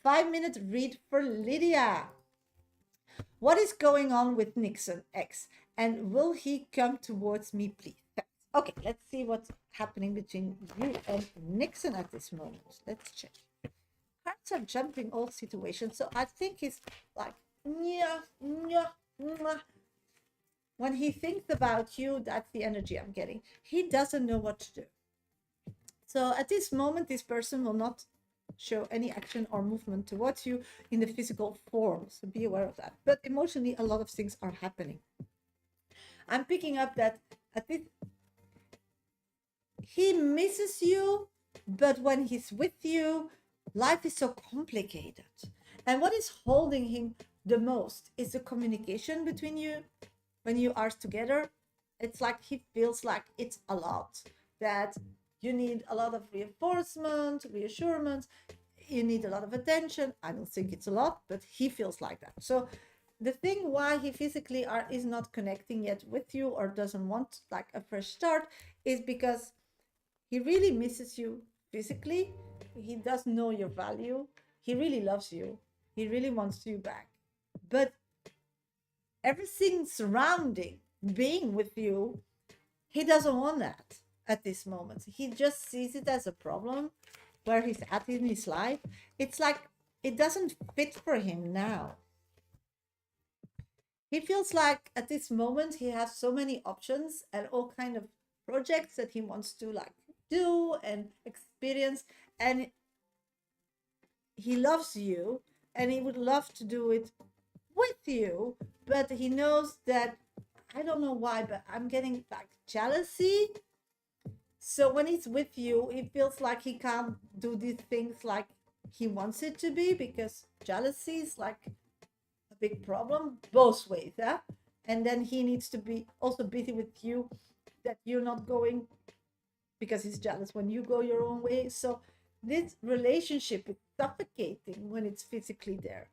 5-minute read for Lydia. What is going on with Nixon X, and will he come towards me, please? Okay, let's see what's happening between you and Nixon at this moment. Let's check. Cards are jumping all situations, so I think he's like, yeah, yeah, yeah. When he thinks about you, that's the energy I'm getting. He doesn't know what to do. So at this moment, this person will not show any action or movement towards you in the physical form. So be aware of that. But emotionally, a lot of things are happening. I'm picking up that at this, he misses you, but when he's with you, life is so complicated. And what is holding him the most is the communication between you. When you are together, it's like he feels like it's a lot, that you need a lot of reinforcement, reassurance, you need a lot of attention. I don't think it's a lot, but he feels like that. So the thing why he physically is not connecting yet with you or doesn't want like a fresh start is because he really misses you physically. He does know your value. He really loves you. He really wants you back. But everything surrounding being with you, he doesn't want that at this moment. He just sees it as a problem where he's at in his life. It's like it doesn't fit for him now. He feels like at this moment he has so many options and all kind of projects that he wants to like do and experience, and he loves you and he would love to do it with you, but he knows that, I don't know why, but I'm getting like jealousy. So when he's with you, he feels like he can't do these things like he wants it to be, because jealousy is like a big problem both ways. And then he needs to be also busy with you, that you're not going, because he's jealous when you go your own way. So this relationship is suffocating when it's physically there,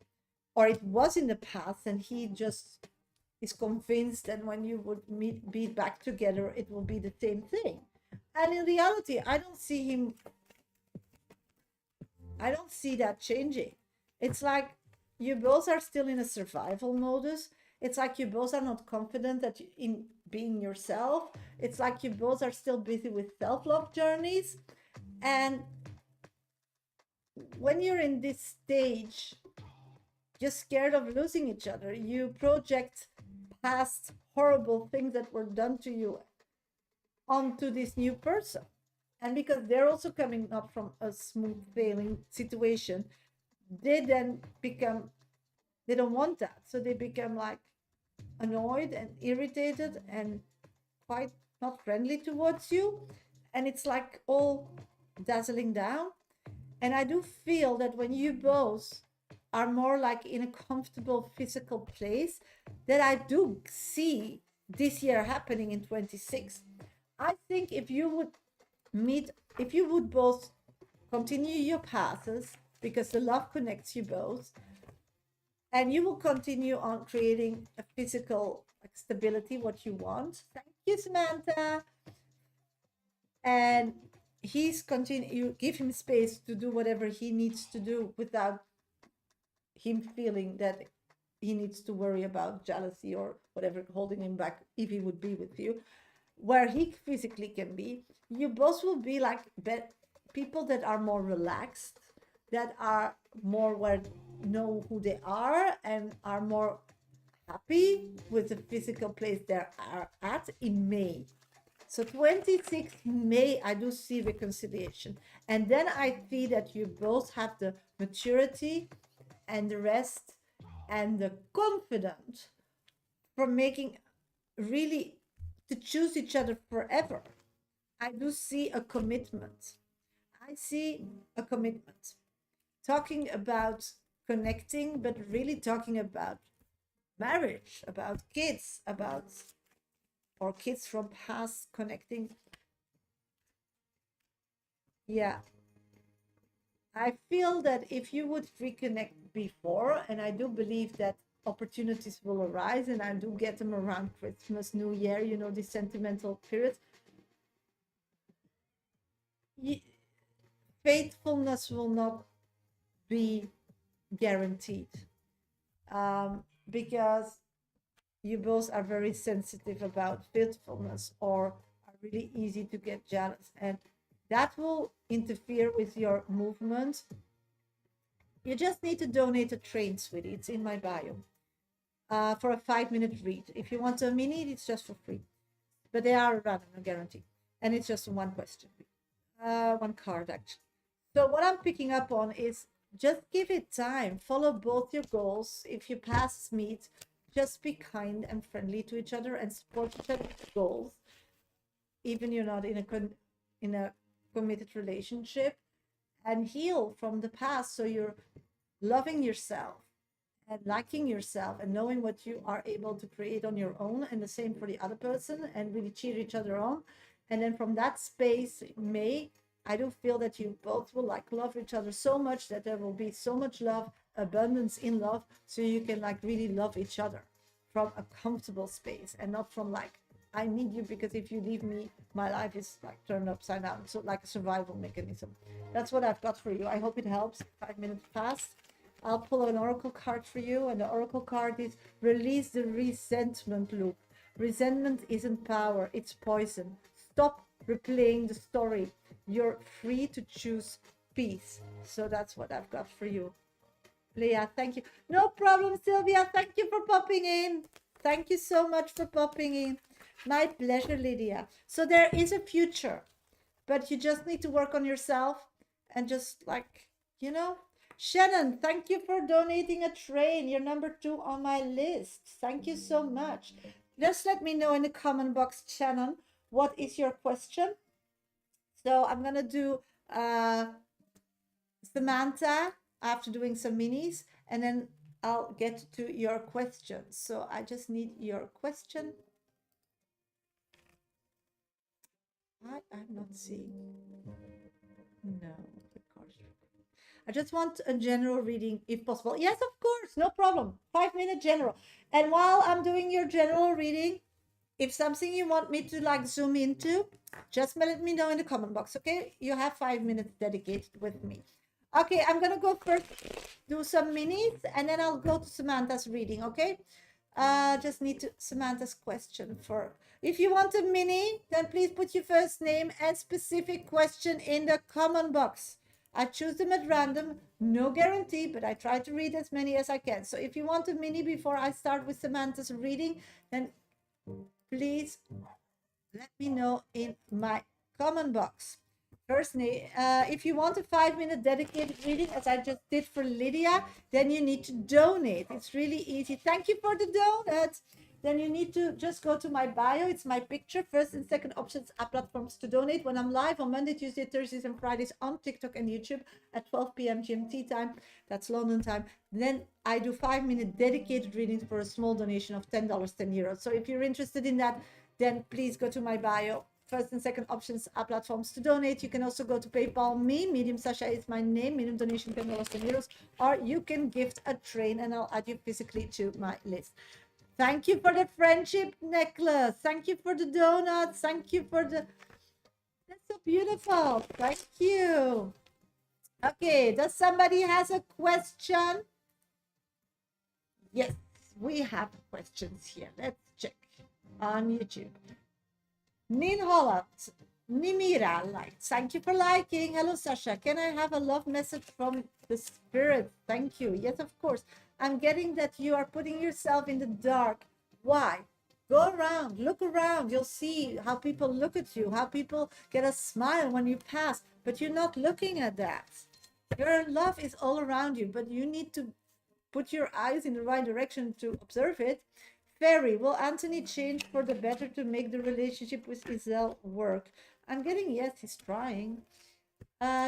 or it was in the past, and he just is convinced that when you would be back together, it will be the same thing. And in reality, I don't see that changing. It's like you both are still in a survival modus. It's like you both are not confident that in being yourself. It's like you both are still busy with self-love journeys. And when you're in this stage, you're scared of losing each other. You project past horrible things that were done to you onto this new person. And because they're also coming up from a smooth sailing situation, they then become, they don't want that. So they become like annoyed and irritated and quite not friendly towards you. And it's like all dazzling down. And I do feel that when you both are more like in a comfortable physical place, that I do see this year happening in 26. I think if you would meet, if you would both continue your paths, because the love connects you both, and you will continue on creating a physical like, stability, what you want. Thank you, Samantha. And he's continue, you give him space to do whatever he needs to do without him feeling that he needs to worry about jealousy or whatever holding him back if he would be with you, where he physically can be. You both will be like people that are more relaxed, that are more where know who they are and are more happy with the physical place they are at in May. So 26 May, I do see reconciliation. And then I see that you both have the maturity and the rest and the confidence for making really to choose each other forever. I do see a commitment. I see a commitment. Talking about connecting, but really talking about marriage, about kids, about or kids from past connecting. Yeah. I feel that if you would reconnect before, and I do believe that opportunities will arise, and I do get them around Christmas, New Year, you know, the sentimental periods. Faithfulness will not be guaranteed, because you both are very sensitive about faithfulness or are really easy to get jealous, and that will interfere with your movement. You just need to donate a train, sweetie. It's in my bio, for a 5-minute read. If you want a mini, it's just for free, but they are running a guarantee, and it's just one question, one card actually. So what I'm picking up on is just give it time. Follow both your goals. If your paths meet, just be kind and friendly to each other and support each other's goals, even you're not in a committed relationship, and heal from the past so you're loving yourself and liking yourself and knowing what you are able to create on your own, and the same for the other person, and really cheer each other on. And then from that space, May, I do feel that you both will like love each other so much that there will be so much love, abundance in love, so you can like really love each other from a comfortable space and not from like, I need you because if you leave me, my life is like turned upside down. So like a survival mechanism. That's what I've got for you. I hope it helps. 5 minutes past. I'll pull an oracle card for you, and the oracle card is release the resentment loop. Resentment isn't power, it's poison. Stop replaying the story. You're free to choose peace. So that's what I've got for you. Leah, thank you. No problem, Sylvia. Thank you for popping in. Thank you so much for popping in. My pleasure, Lydia. So there is a future, but you just need to work on yourself and just like, you know. Shannon, thank you for donating a train. You're number 2 on my list. Thank you so much. Just let me know in the comment box, Shannon, what is your question? So I'm going to do Samantha after doing some minis, and then I'll get to your questions. So I just need your question. I'm not seeing. No, I just want a general reading if possible. Yes, of course, no problem. 5-minute general. And while I'm doing your general reading, if something you want me to like zoom into, just let me know in the comment box, okay? You have 5 minutes dedicated with me. Okay, I'm gonna go first, do some minis, and then I'll go to Samantha's reading, okay? Just need to Samantha's question for. If you want a mini, then please put your first name and specific question in the comment box. I choose them at random, no guarantee, but I try to read as many as I can. So if you want a mini before I start with Samantha's reading, then please let me know in my comment box. First, if you want a 5-minute dedicated reading, as I just did for Lydia, then you need to donate. It's really easy. Thank you for the donut. Then you need to just go to my bio. It's my picture. First and second options are platforms to donate. When I'm live on Monday, Tuesday, Thursdays, and Fridays on TikTok and YouTube at 12 p.m. GMT time, that's London time, then I do 5-minute dedicated readings for a small donation of $10, €10. So if you're interested in that, then please go to my bio. First and second options are platforms to donate. You can also go to PayPal me. Medium Sasha is my name. Medium donation $10, €10. Or you can gift a train and I'll add you physically to my list. Thank you for the friendship necklace. Thank you for the donuts. Thank you for the... That's so beautiful. Thank you. Okay, does somebody has a question? Yes, we have questions here. Let's check on YouTube. Nin Holland, Nimira liked. Thank you for liking. Hello, Sasha. Can I have a love message from the spirit? Thank you. Yes, of course. I'm getting that you are putting yourself in the dark. Why? Go around, look around. You'll see how people look at you, how people get a smile when you pass, but you're not looking at that. Your love is all around you, but you need to put your eyes in the right direction to observe it. Fairy, will Anthony change for the better to make the relationship with Isel work? I'm getting yes, he's trying.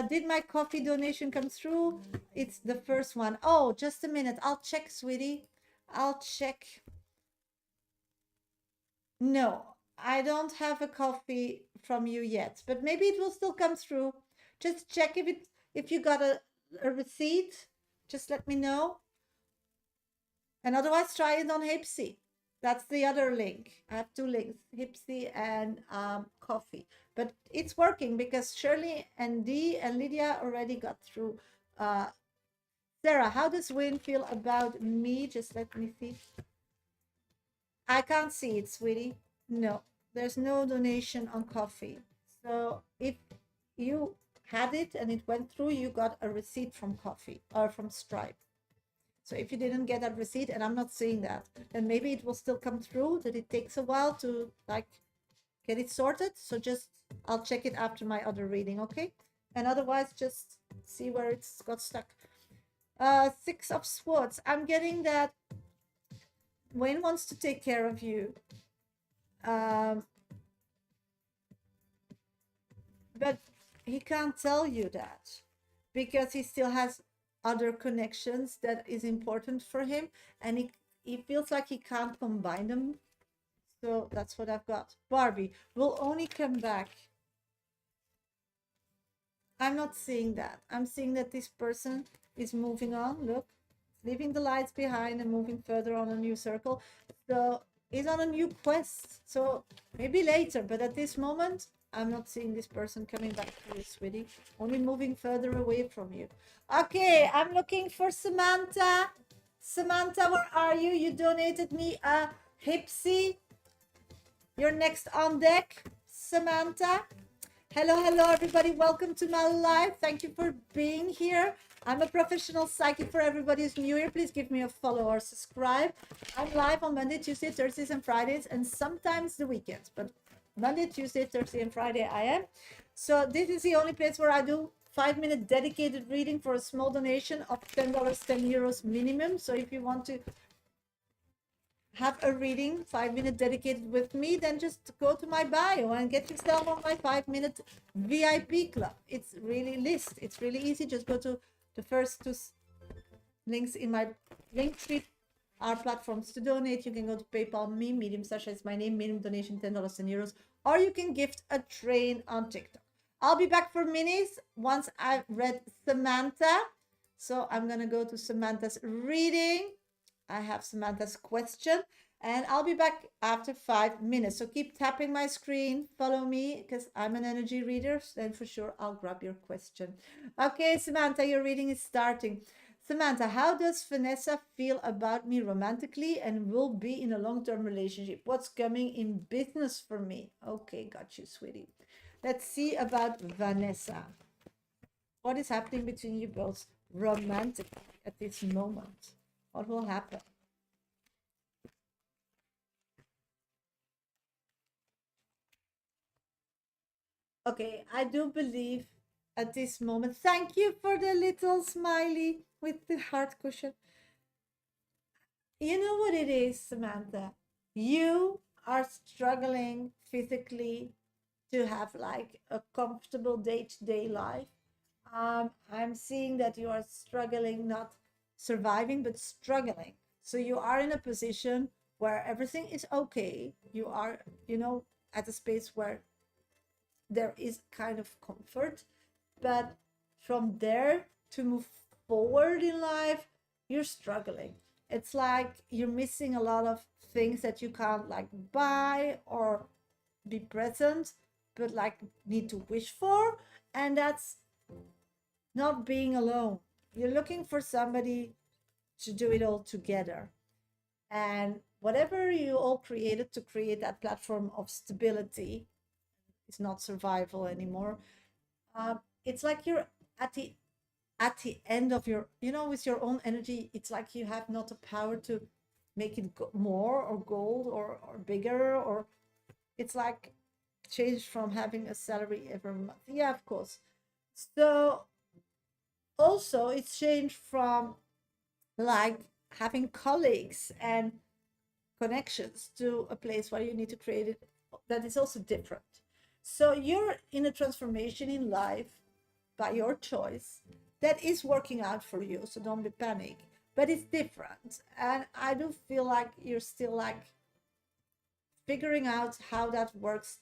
Did my coffee donation come through? It's the first one. Oh, just a minute. I'll check, sweetie. I'll check. No, I don't have a coffee from you yet, but maybe it will still come through. Just check if you got a receipt. Just let me know. And otherwise, try it on Hipsy. That's the other link. I have two links, Hipsy and coffee. But it's working because Shirley and Dee and Lydia already got through. Sarah, how does Wayne feel about me? Just let me see. I can't see it, sweetie. No, there's no donation on coffee. So if you had it and it went through, you got a receipt from coffee or from Stripe. So if you didn't get that receipt, and I'm not saying that, then maybe it will still come through, that it takes a while to like get it sorted. So just, I'll check it after my other reading, okay? And otherwise, just see where it's got stuck. Six of Swords. I'm getting that Wayne wants to take care of you. But he can't tell you that because he still has other connections that is important for him, and he feels like he can't combine them. So that's what I've got. Barbie will only come back. I'm not seeing that. I'm seeing that this person is moving on. Look, leaving the lights behind and moving further on a new circle. So he's on a new quest. So maybe later, but at this moment, I'm not seeing this person coming back to you, sweetie. Only moving further away from you. Okay, I'm looking for Samantha. Samantha, where are you? You donated me a Hipsy. You're next on deck, Samantha. Hello, hello, everybody. Welcome to my live. Thank you for being here. I'm a professional psychic. For everybody who's new here, please give me a follow or subscribe. I'm live on Monday, Tuesday, Thursdays, and Fridays, and sometimes the weekends. But Monday, Tuesday, Thursday, and Friday I am. So this is the only place where I do 5-minute dedicated reading for a small donation of $10, €10 minimum. So if you want to have a reading 5-minute dedicated with me, then just go to my bio and get yourself on my 5-minute VIP club. It's really it's really easy. Just go to the first two links in my link tree. Our platforms to donate. You can go to PayPal me, Medium Sasha is my name, minimum donation $10, €10, or you can gift a train on TikTok. I'll be back for minis once I've read Samantha. So I'm gonna go to Samantha's reading. I have Samantha's question, and I'll be back after 5 minutes. So keep tapping my screen, follow me, because I'm an energy reader, then for sure I'll grab your question. Okay, Samantha, your reading is starting. Samantha, how does Vanessa feel about me romantically and will be in a long-term relationship? What's coming in business for me? Okay, got you, sweetie. Let's see about Vanessa. What is happening between you both romantically at this moment? What will happen? Okay, I do believe at this moment. Thank you for the little smiley with the heart cushion. You know what it is, Samantha? You are struggling physically to have like a comfortable day-to-day life. I'm seeing that you are struggling, not surviving, but struggling. So you are in a position where everything is okay. You are, at a space where there is kind of comfort, but from there to move forward in life, you're struggling. It's like you're missing a lot of things that you can't like buy or be present, but like need to wish for. And that's not being alone. You're looking for somebody to do it all together. And whatever you all created to create that platform of stability, it's not survival anymore. It's like you're at the end of your, with your own energy. It's like you have not the power to make it more or gold or bigger, or it's like changed from having a salary every month. Yeah, of course. So also it's changed from like having colleagues and connections to a place where you need to create it that is also different. So you're in a transformation in life by your choice that is working out for you. So don't be panic, but it's different. And I do feel like you're still like figuring out how that works.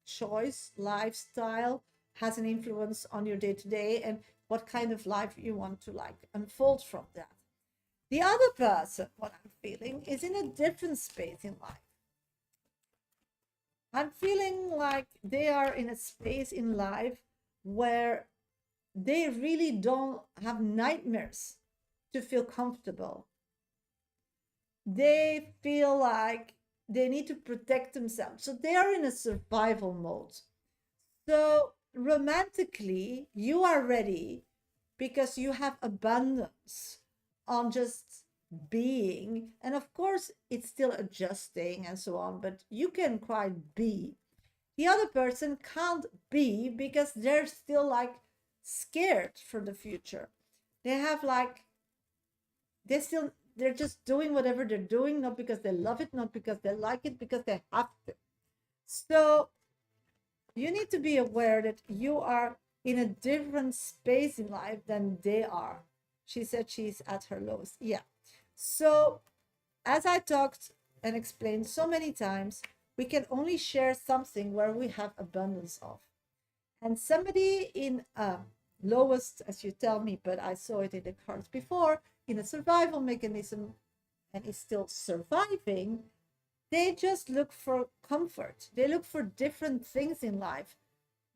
Choice, lifestyle has an influence on your day to day and what kind of life you want to like unfold from that. The other person, what I'm feeling, is in a different space in life. I'm feeling like they are in a space in life where they really don't have nightmares to feel comfortable. They feel like they need to protect themselves. So they are in a survival mode. So romantically, you are ready because you have abundance on just being. And of course, it's still adjusting and so on, but you can quite be. The other person can't be because they're still like scared for the future. They have like, they're just doing whatever they're doing, not because they love it, not because they like it, because they have to. So you need to be aware that you are in a different space in life than they are. She said she's at her lowest. Yeah. So, as I talked and explained so many times, we can only share something where we have abundance of. And somebody in lowest, as you tell me, but I saw it in the cards before, in a survival mechanism and is still surviving, they just look for comfort. They look for different things in life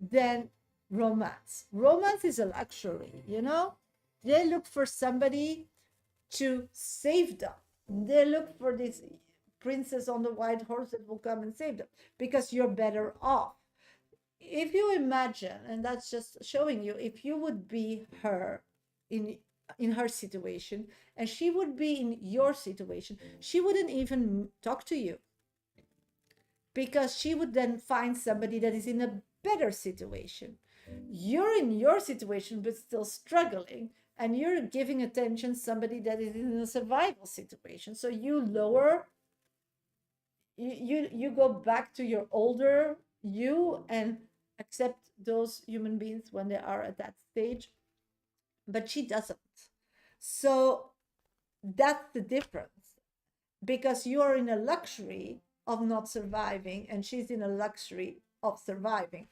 than romance. Romance is a luxury, They look for somebody to save them. They look for this princess on the white horse that will come and save them because you're better off. If you imagine, and that's just showing you, if you would be her in her situation and she would be in your situation, she wouldn't even talk to you because she would then find somebody that is in a better situation. You're in your situation but still struggling, and you're giving attention to somebody that is in a survival situation. So you lower, you go back to your older you and accept those human beings when they are at that stage, but she doesn't. So that's the difference, because you are in a luxury of not surviving and she's in a luxury of surviving.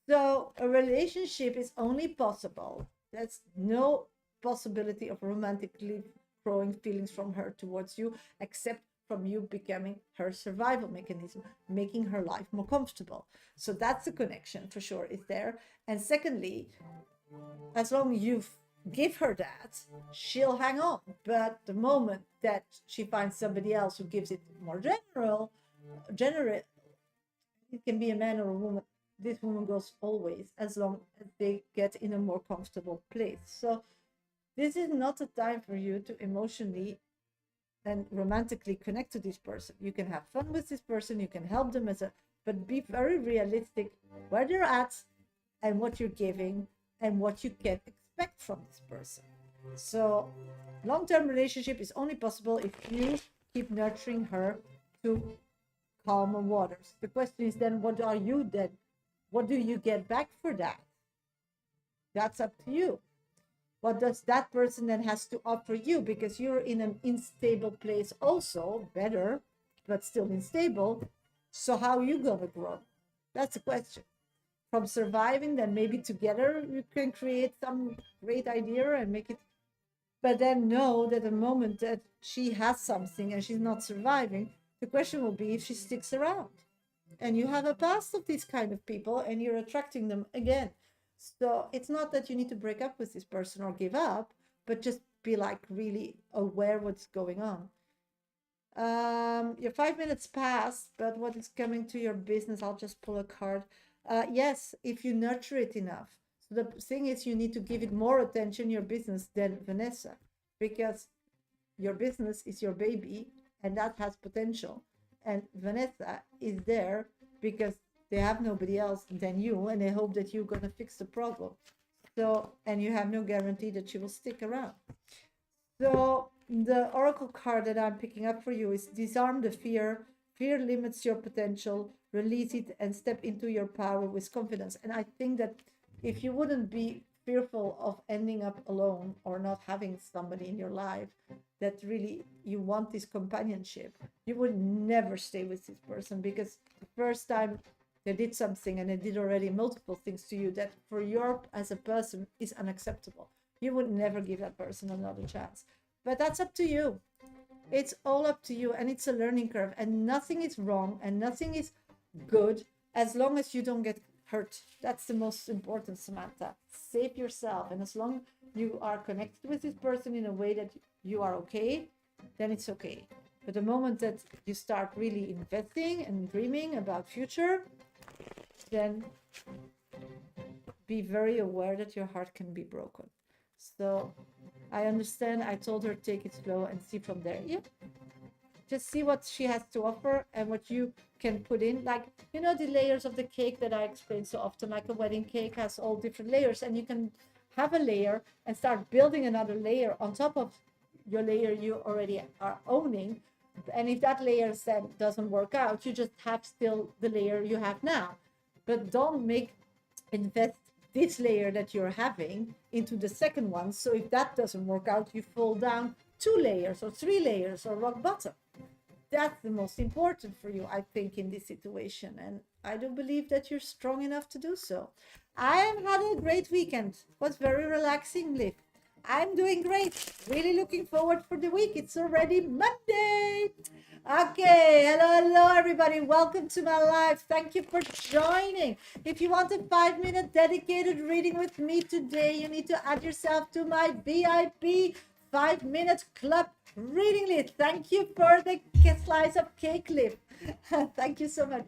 So a relationship is only possible. There's no possibility of romantically growing feelings from her towards you, except from you becoming her survival mechanism, making her life more comfortable. So that's the connection for sure is there. And secondly, as long as you give her that, she'll hang on. But the moment that she finds somebody else who gives it more generous, it can be a man or a woman. This woman goes always, as long as they get in a more comfortable place. So this is not a time for you to emotionally and romantically connect to this person. You can have fun with this person, you can help them but be very realistic where they're at and what you're giving and what you can expect from this person. So long-term relationship is only possible if you keep nurturing her to calmer waters. The question is then, what are you then? What do you get back for that? That's up to you. What does that person then has to offer you? Because you're in an unstable place also, better, but still unstable. So how are you gonna grow? That's the question. From surviving, then maybe together you can create some great idea and make it. But then know that the moment that she has something and she's not surviving, the question will be if she sticks around. And you have a past of these kind of people and you're attracting them again. So it's not that you need to break up with this person or give up, but just be like really aware what's going on. Your 5 minutes passed, but what is coming to your business? I'll just pull a card. Yes, if you nurture it enough. So the thing is, you need to give it more attention, your business, than Vanessa, because your business is your baby and that has potential. And Vanessa is there because they have nobody else than you and they hope that you're going to fix the problem. So, and you have no guarantee that she will stick around. So the oracle card that I'm picking up for you is disarm the fear. Fear limits your potential, release it and step into your power with confidence. And I think that if you wouldn't be fearful of ending up alone or not having somebody in your life that really you want this companionship, you would never stay with this person, because the first time they did something and they did already multiple things to you that for you as a person is unacceptable. You would never give that person another chance. But that's up to you. It's all up to you, and it's a learning curve, and nothing is wrong and nothing is good as long as you don't get hurt. That's the most important, Samantha. Save yourself, and as long you are connected with this person in a way that you are okay, then it's okay. But the moment that you start really investing and dreaming about future, then be very aware that your heart can be broken. So I understand. I told her take it slow and see from there. Yeah, just see what she has to offer and what you can put in. Like, you know, the layers of the cake that I explain so often, like a wedding cake has all different layers, and you can have a layer and start building another layer on top of your layer you already are owning. And if that layer then doesn't work out, you just have still the layer you have now. But don't invest this layer that you're having into the second one. So if that doesn't work out, you fall down 2 layers or 3 layers or rock bottom. That's the most important for you, I think, in this situation. And I do believe that you're strong enough to do so. I have had a great weekend. It was very relaxing, Liv. I'm doing great. Really looking forward for the week. It's already Monday. Okay, hello everybody. Welcome to my live. Thank you for joining. If you want a 5-minute dedicated reading with me today, you need to add yourself to my VIP 5-minute club reading list. Thank you for the slice of cake, Liv. Thank you so much.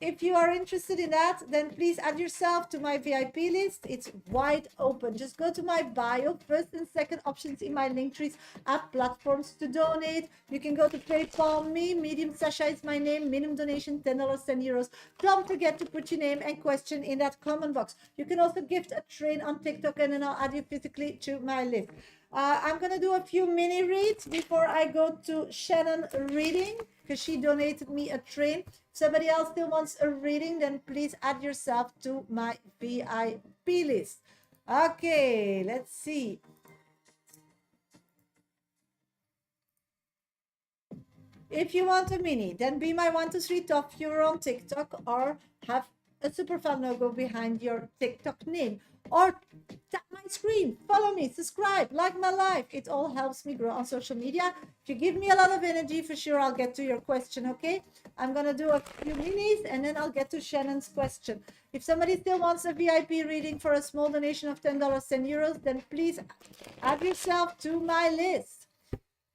If you are interested in that, then please add yourself to my VIP list. It's wide open. Just go to my bio. First and second options in my link trees are platforms to donate. You can go to PayPal me. Medium Shasha is my name. Minimum donation $10, 10 euros. Don't forget to put your name and question in that comment box. You can also gift a train on TikTok, and then I'll add you physically to my list. I'm gonna do a few mini reads before I go to Shannon reading, because she donated me a train. If somebody else still wants a reading, then please add yourself to my VIP list. Okay, let's see. If you want a mini, then be my 123 top viewer on TikTok, or have a super fun logo behind your TikTok name, or tap my screen, follow me, subscribe, like my life. It all helps me grow on social media. If you give me a lot of energy, for sure I'll get to your question. Okay, I'm gonna do a few minis and then I'll get to Shannon's question. If somebody still wants a VIP reading for a small donation of $10, 10 euros, then please add yourself to my list.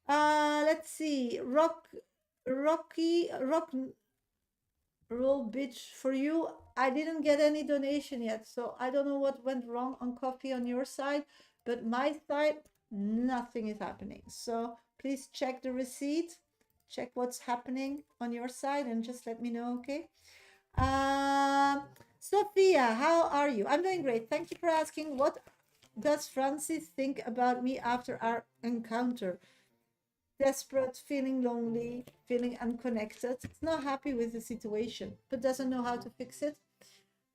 Let's see. Rock roll bitch for you. I didn't get any donation yet, so I don't know what went wrong on coffee on your side, but my side, nothing is happening. So please check the receipt, check what's happening on your side, and just let me know. Okay. Sophia, how are you? I'm doing great. Thank you for asking. What does Francis think about me after our encounter? Desperate, feeling lonely, feeling unconnected. It's not happy with the situation, but doesn't know how to fix it.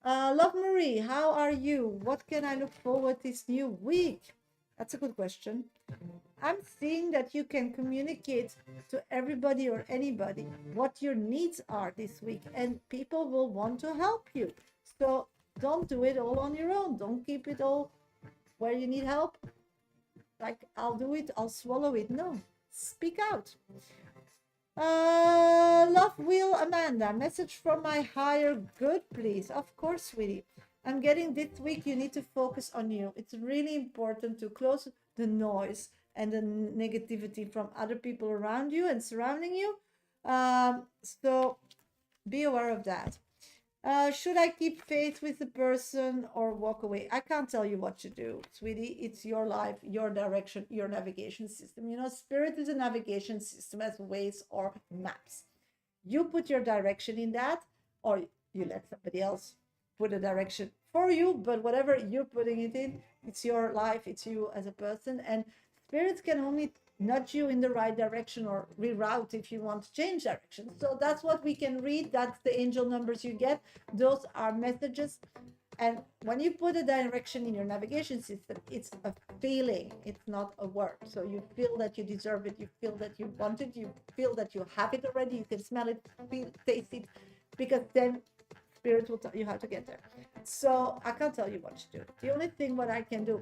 Love Marie, how are you? What can I look forward this new week? That's a good question. I'm seeing that you can communicate to everybody or anybody what your needs are this week, and people will want to help you. So don't do it all on your own. Don't keep it all where you need help. Like, I'll do it, I'll swallow it. No, speak out. Love Will Amanda, message from my higher good, please. Of course, sweetie. I'm getting this week, you need to focus on you. It's really important to close the noise and the negativity from other people around you and surrounding you. So be aware of that. Should I keep faith with the person or walk away? I can't tell you what to do, sweetie. It's your life, your direction, your navigation system. You know, spirit is a navigation system as ways or maps. You put your direction in that, or you let somebody else put a direction for you. But whatever you're putting it in, it's your life, it's you as a person. And spirits can only nudge you in the right direction or reroute if you want to change direction. So that's what we can read. That's the angel numbers you get. Those are messages. And when you put a direction in your navigation system, it's a feeling, it's not a word. So you feel that you deserve it, you feel that you want it, you feel that you have it already, you can smell it, feel, taste it, because then spirit will tell you how to get there. So I can't tell you what to do. The only thing what I can do,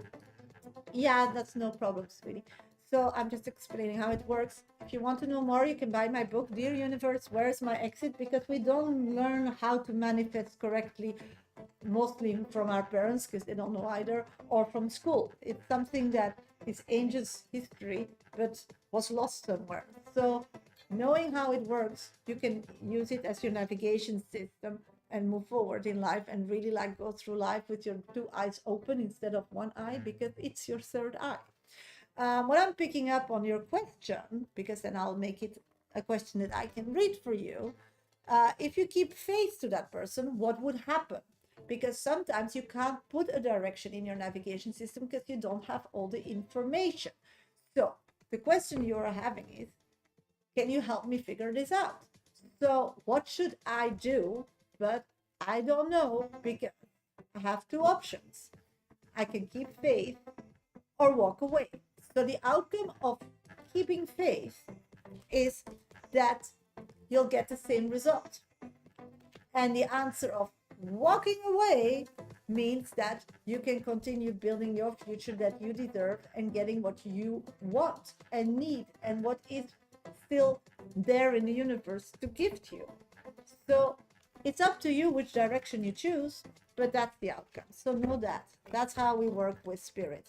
yeah, that's no problem, sweetie. So I'm just explaining how it works. If you want to know more, you can buy my book, Dear Universe, Where's My Exit? Because we don't learn how to manifest correctly, mostly from our parents, because they don't know either, or from school. It's something that is ancient history, but was lost somewhere. So knowing how it works, you can use it as your navigation system and move forward in life and really like go through life with your two eyes open instead of one eye, because it's your third eye. What I'm picking up on your question, because then I'll make it a question that I can read for you. If you keep faith to that person, what would happen? Because sometimes you can't put a direction in your navigation system because you don't have all the information. So the question you're having is, can you help me figure this out? So what should I do? But I don't know, because I have two options. I can keep faith or walk away. So the outcome of keeping faith is that you'll get the same result. And the answer of walking away means that you can continue building your future that you deserve and getting what you want and need and what is still there in the universe to gift you. So it's up to you which direction you choose, but that's the outcome. So know that. That's how we work with spirit.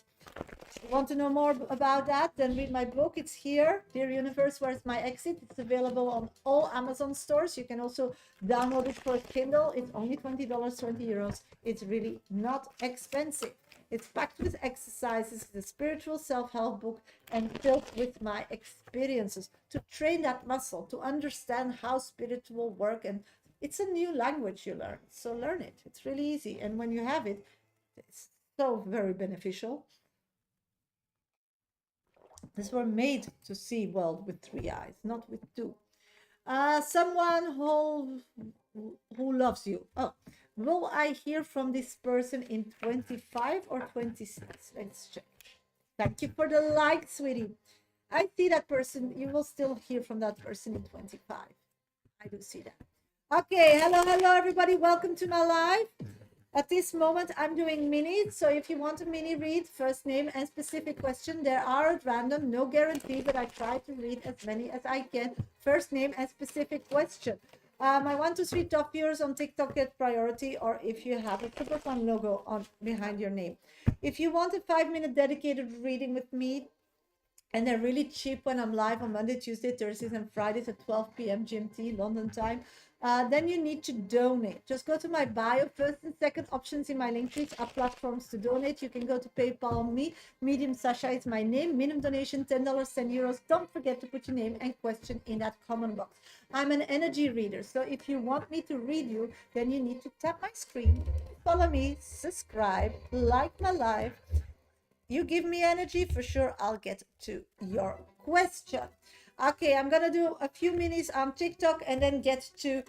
Want to know more about that? Then read my book. It's here, Dear Universe, Where's My Exit? It's available on all Amazon stores. You can also download it for Kindle. It's only $20, 20 euros. It's really not expensive. It's packed with exercises, the spiritual self-help book, and filled with my experiences to train that muscle, to understand how spirit will work. And it's a new language you learn. So learn it. It's really easy. And when you have it, it's so very beneficial. These were made to see well with three eyes, not with two. Someone who loves you. Oh, will I hear from this person in 25 or 26? Let's check. Thank you for the like, sweetie. I see that person. You will still hear from that person in 25. I do see that. Okay, hello, everybody. Welcome to my live. At this moment, I'm doing minis. So if you want a mini read, first name and specific question, there are at random, no guarantee, but I try to read as many as I can. First name and specific question. My 1, 2, 3 top viewers on TikTok get priority, or if you have a Super Fun logo on behind your name. If you want a 5-minute dedicated reading with me, and they're really cheap when I'm live on Monday, Tuesday, Thursdays, and Fridays at 12 p.m. GMT, London time. Then you need to donate. Just go to my bio. First and second options in my link trees are platforms to donate. You can go to PayPal me. Medium Sasha is my name. Minimum donation $10, €10. Don't forget to put your name and question in that comment box. I'm an energy reader, so if you want me to read you, then you need to tap my screen, follow me, subscribe, like my live. You give me energy, for sure I'll get to your question. Okay, I'm gonna do a few minutes on TikTok and then get to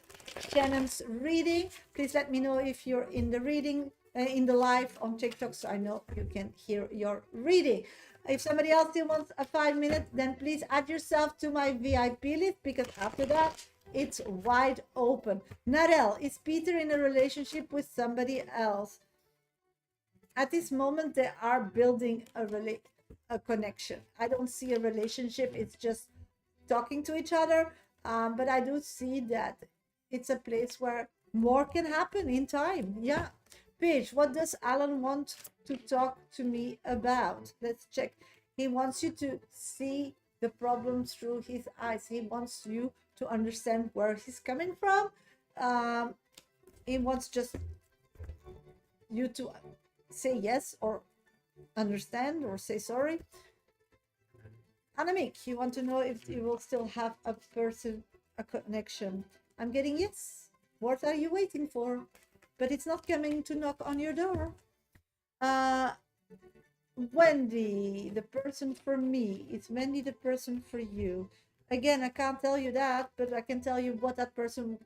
Shannon's reading. Please let me know if you're in the reading, in the live on TikTok, so I know you can hear your reading. If somebody else still wants a 5 minute, then please add yourself to my VIP list, because after that it's wide open. Narelle, is Peter in a relationship with somebody else? At this moment, they are building a connection. I don't see a relationship. It's just talking to each other. But I do see that it's a place where more can happen in time. Yeah. Paige, what does Alan want to talk to me about? Let's check. He wants you to see the problem through his eyes. He wants you to understand where he's coming from. He wants just you to say yes or understand or say sorry. Annemiek, you want to know if you will still have a connection. I'm getting yes. What are you waiting for? But it's not coming to knock on your door. Wendy, the person for me. Is Wendy the person for you? Again, I can't tell you that, but I can tell you what that person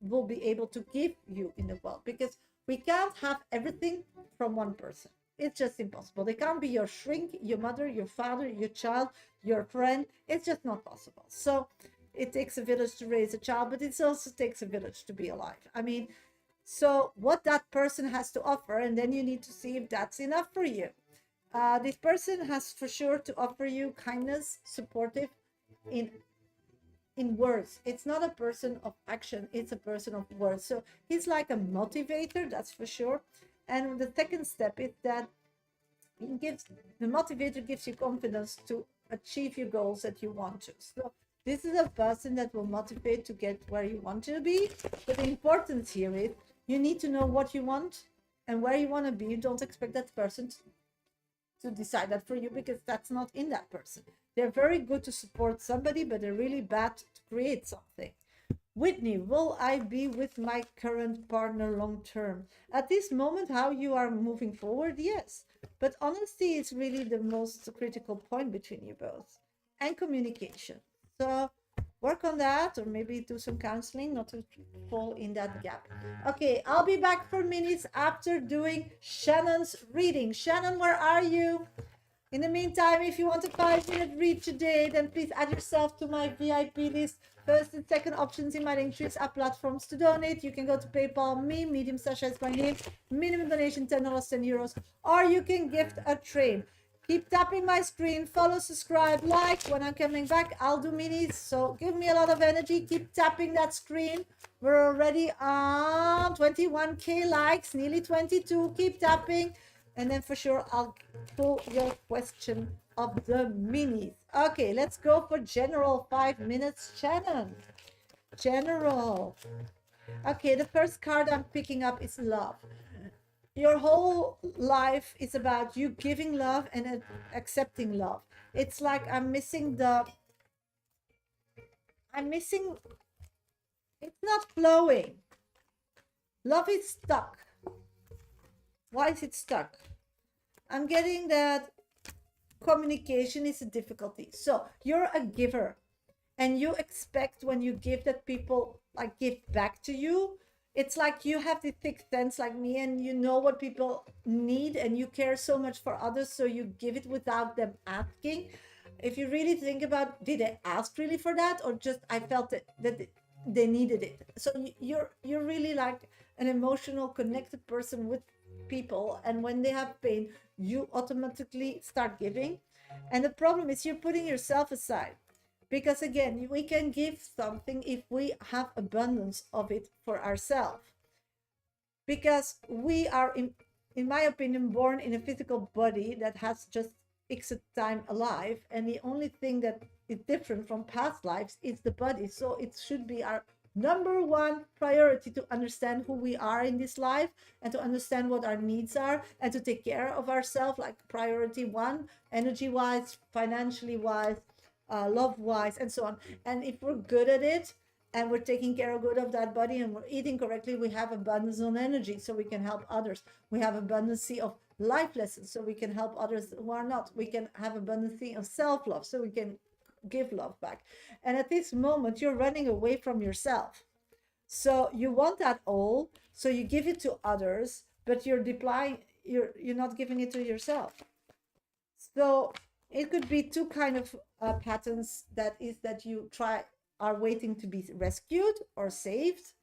will be able to give you in the world, because we can't have everything from one person. It's just impossible. They can't be your shrink, your mother, your father, your child, your friend. It's just not possible. So it takes a village to raise a child, but it also takes a village to be alive. I mean, so what that person has to offer, and then you need to see if that's enough for you. This person has for sure to offer you kindness, supportive in words. It's not a person of action, it's a person of words. So he's like a motivator, that's for sure. And the second step is that the motivator gives you confidence to achieve your goals that you want to. So this is a person that will motivate to get where you want to be. But the importance here is you need to know what you want and where you want to be. You don't expect that person to decide that for you, because that's not in that person. They're very good to support somebody, but they're really bad to create something. Whitney, will I be with my current partner long term? At this moment, how you are moving forward, yes. But honesty is really the most critical point between you both. And communication. So work on that, or maybe do some counseling not to fall in that gap. Okay, I'll be back for minutes after doing Shannon's reading. Shannon, where are you? In the meantime, if you want a 5-minute read today, then please add yourself to my VIP list. First and second options in my link trees are platforms to donate. You can go to PayPal me, Medium Sasha is my name, minimum donation $10, €10, or you can gift a train. Keep tapping my screen, follow, subscribe, like. When I'm coming back, I'll do minis, so give me a lot of energy. Keep tapping that screen. We're already on 21K likes, nearly 22. Keep tapping, and then for sure I'll pull your question of the minis. Okay, let's go for general 5 minutes. Shannon, general. Okay, the first card I'm picking up is love. Your whole life is about you giving love and accepting love. It's like I'm missing, it's not flowing. Love is stuck. Why is it stuck? I'm getting that communication is a difficulty. So you're a giver, and you expect when you give that people like give back to you. It's like you have the thick sense like me, and you know what people need, and you care so much for others, so you give it without them asking. If you really think about, did they ask really for that, or just I felt that they needed it? So you're really like an emotional connected person with people, and when they have pain, you automatically start giving. And the problem is you're putting yourself aside, because again, we can give something if we have abundance of it for ourselves, because we are in my opinion born in a physical body that has just x time alive, and the only thing that is different from past lives is the body. So it should be our number one priority to understand who we are in this life, and to understand what our needs are, and to take care of ourselves, like priority one, energy wise, financially wise, love wise, and so on. And if we're good at it, and we're taking care of good of that body, and we're eating correctly, we have abundance on energy, so we can help others. We have abundance of life lessons, so we can help others who are not. We can have abundance of self-love, so we can give love back. And at this moment, you're running away from yourself. So you want that all, so you give it to others, but you're deploying, you're not giving it to yourself. So it could be two kind of patterns. That is that you are waiting to be rescued or saved.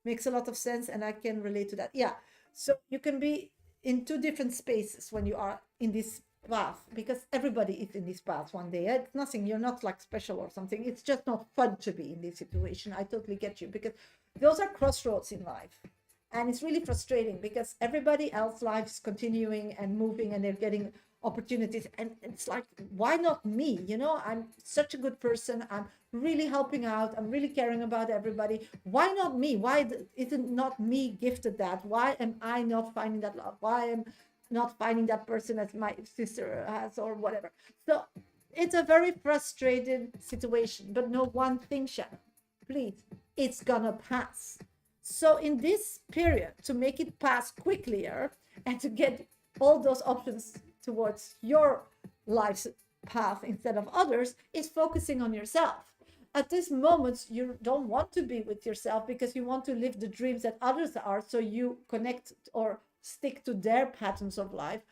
Makes a lot of sense, and I can relate to that. Yeah. So you can be in two different spaces when you are in this path, because everybody is in this path one day. It's nothing, you're not like special or something. It's just not fun to be in this situation. I totally get you, because those are crossroads in life. And it's really frustrating because everybody else's life is continuing and moving, and they're getting opportunities, and it's like, why not me? I'm such a good person, I'm really helping out, I'm really caring about everybody. Why not me? Why isn't not me gifted that? Why am I not finding that love? Why am not finding that person as my sister has, or whatever? So it's a very frustrated situation. But know one thing, Shannon, please, it's gonna pass. So in this period, to make it pass quicker and to get all those options towards your life's path instead of others, is focusing on yourself. At this moment, you don't want to be with yourself, because you want to live the dreams that others are, so you connect or stick to their patterns of life,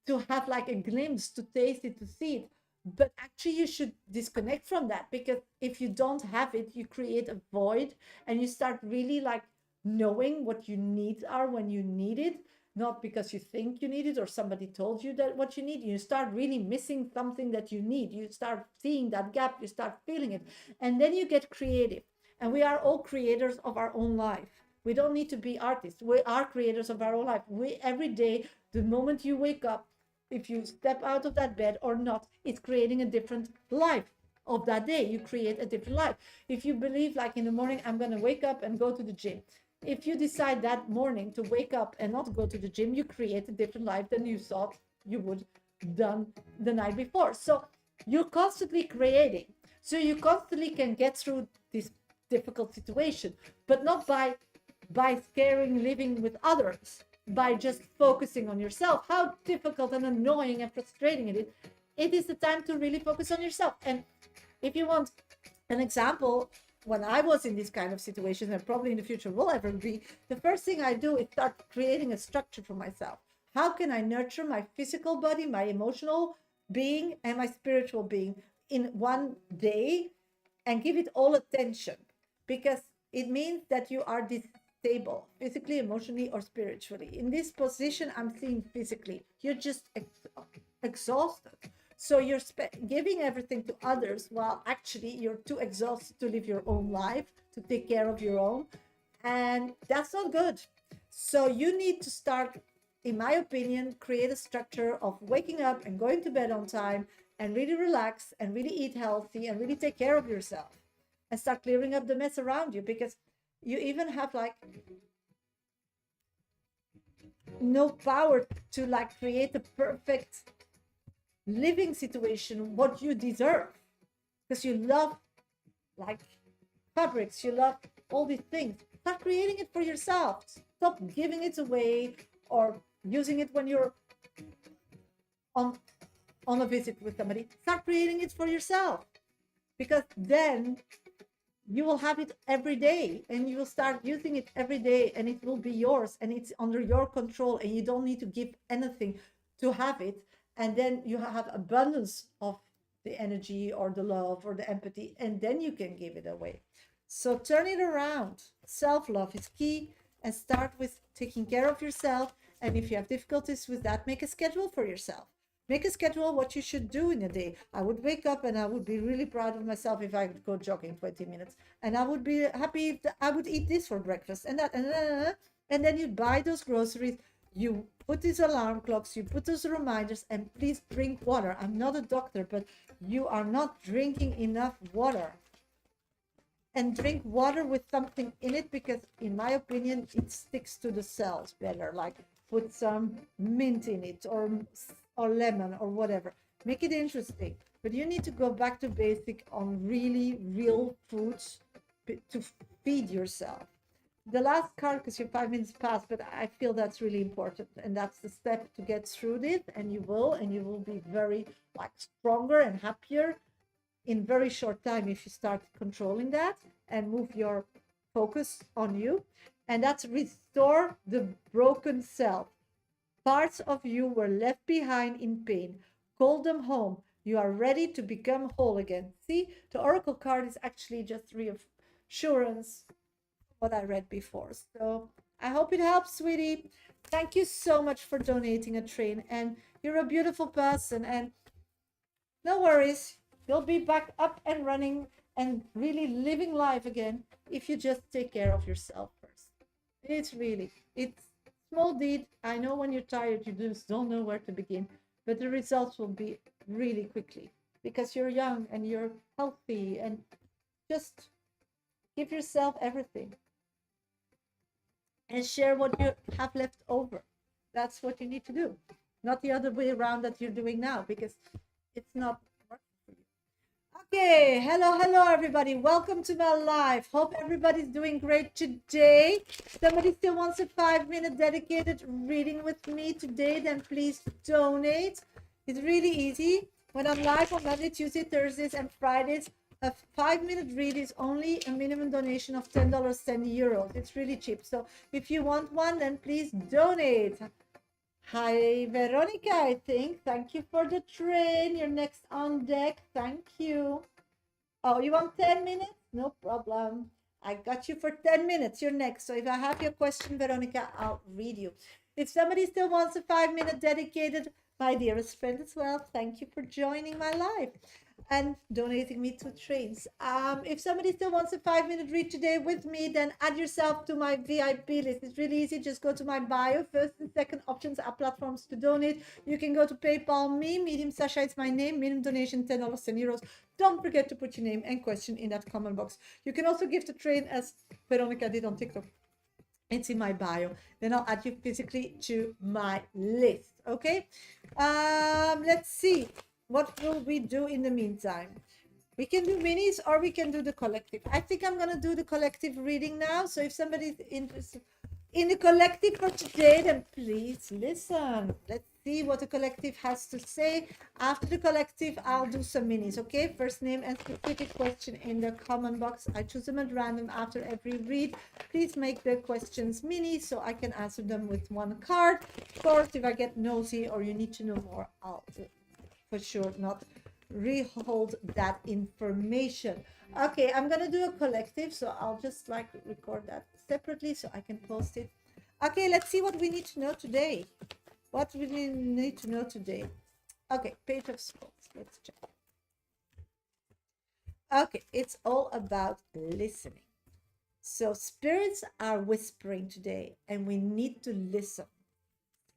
to have like a glimpse, to taste it, to see it. But actually you should disconnect from that, because if you don't have it, you create a void, and you start really like knowing what your needs are when you need it, not because you think you need it or somebody told you that what you need. You start really missing something that you need. You start seeing that gap, you start feeling it, and then you get creative. And we are all creators of our own life. We don't need to be artists. We are creators of our own life. We every day, the moment you wake up, if you step out of that bed or not, it's creating a different life of that day. You create a different life. If you believe, like, in the morning, I'm going to wake up and go to the gym. If you decide that morning to wake up and not go to the gym, you create a different life than you thought you would done the night before. So you're constantly creating. So you constantly can get through this difficult situation, but not by scaring living with others, by just focusing on yourself. How difficult and annoying and frustrating it is. It is the time to really focus on yourself. And if you want an example, when I was in this kind of situation, and probably in the future will ever be, the first thing I do is start creating a structure for myself. How can I nurture my physical body, my emotional being, and my spiritual being in one day, and give it all attention? Because it means that you are stable physically, emotionally, or spiritually. In this position, I'm seeing physically, you're just exhausted. So you're giving everything to others, while actually you're too exhausted to live your own life, to take care of your own. And that's not good. So you need to start, in my opinion, create a structure of waking up and going to bed on time, and really relax and really eat healthy and really take care of yourself, and start clearing up the mess around you. Because you even have like no power to like create the perfect living situation, what you deserve, because you love like fabrics, you love all these things. Start creating it for yourself. Stop giving it away or using it when you're on a visit with somebody. Start creating it for yourself, because then you will have it every day, and you will start using it every day, and it will be yours, and it's under your control, and you don't need to give anything to have it. And then you have abundance of the energy or the love or the empathy, and then you can give it away. So turn it around. Self-love is key, and start with taking care of yourself. And if you have difficulties with that, make a schedule for yourself. Make a schedule what you should do in a day. I would wake up and I would be really proud of myself if I could go jogging 20 minutes. And I would be happy if I would eat this for breakfast and that. And then you buy those groceries. You put these alarm clocks, you put those reminders, and please drink water. I'm not a doctor, but you are not drinking enough water. And drink water with something in it, because in my opinion it sticks to the cells better. Like put some mint in it, or lemon, or whatever. Make it interesting. But you need to go back to basic on really real foods to feed yourself. The last card, because your 5 minutes passed, but I feel that's really important, and that's the step to get through this, and you will be very like stronger and happier in very short time if you start controlling that and move your focus on you. And that's restore the broken self. Parts of you were left behind in pain. Call them home. You are ready to become whole again. See, the oracle card is actually just reassurance what I read before. So I hope it helps, sweetie. Thank you so much for donating a train, and you're a beautiful person, and no worries. You'll be back up and running and really living life again if you just take care of yourself first. It's small deed. I know when you're tired, you just don't know where to begin, but the results will be really quickly because you're young and you're healthy, and just give yourself everything and share what you have left over. That's what you need to do, not the other way around that you're doing now, because it's not working for you. Okay, hello, everybody. Welcome to my live. Hope everybody's doing great today. Somebody still wants a 5-minute dedicated reading with me today, then please donate. It's really easy. When I'm live on Monday, Tuesday, Thursdays, and Fridays, a 5-minute read is only a minimum donation of $10, 10 euros. It's really cheap. So if you want one, then please donate. Hi, Veronica, I think. Thank you for the train. You're next on deck. Thank you. Oh, you want 10 minutes? No problem. I got you for 10 minutes. You're next. So if I have your question, Veronica, I'll read you. If somebody still wants a 5-minute dedicated, my dearest friend as well, thank you for joining my live and donating me 2 trains. If somebody still wants a 5-minute read today with me, then add yourself to my VIP list. It's really easy. Just go to my bio. First and second options are platforms to donate. You can go to PayPal me, Medium Sasha, it's my name, minimum donation $10, 10 euros. Don't forget to put your name and question in that comment box. You can also give the train as Veronica did on TikTok. It's in my bio. Then I'll add you physically to my list. Okay. Let's see. What will we do in the meantime? We can do minis or we can do the collective. I think I'm gonna do the collective reading now. So if somebody's interested in the collective for today, then please listen. Let's see what the collective has to say. After the collective, I'll do some minis, okay? First name and specific question in the comment box. I choose them at random after every read. Please make the questions mini so I can answer them with one card. Of course, if I get nosy or you need to know more, I'll for sure not rehold that information. Okay, I'm gonna do a collective, so I'll just like record that separately so I can post it. Okay, let's see what we need to know today. What we need to know today. Okay, Page of Swords. Let's check. Okay, it's all about listening. So spirits are whispering today, and we need to listen.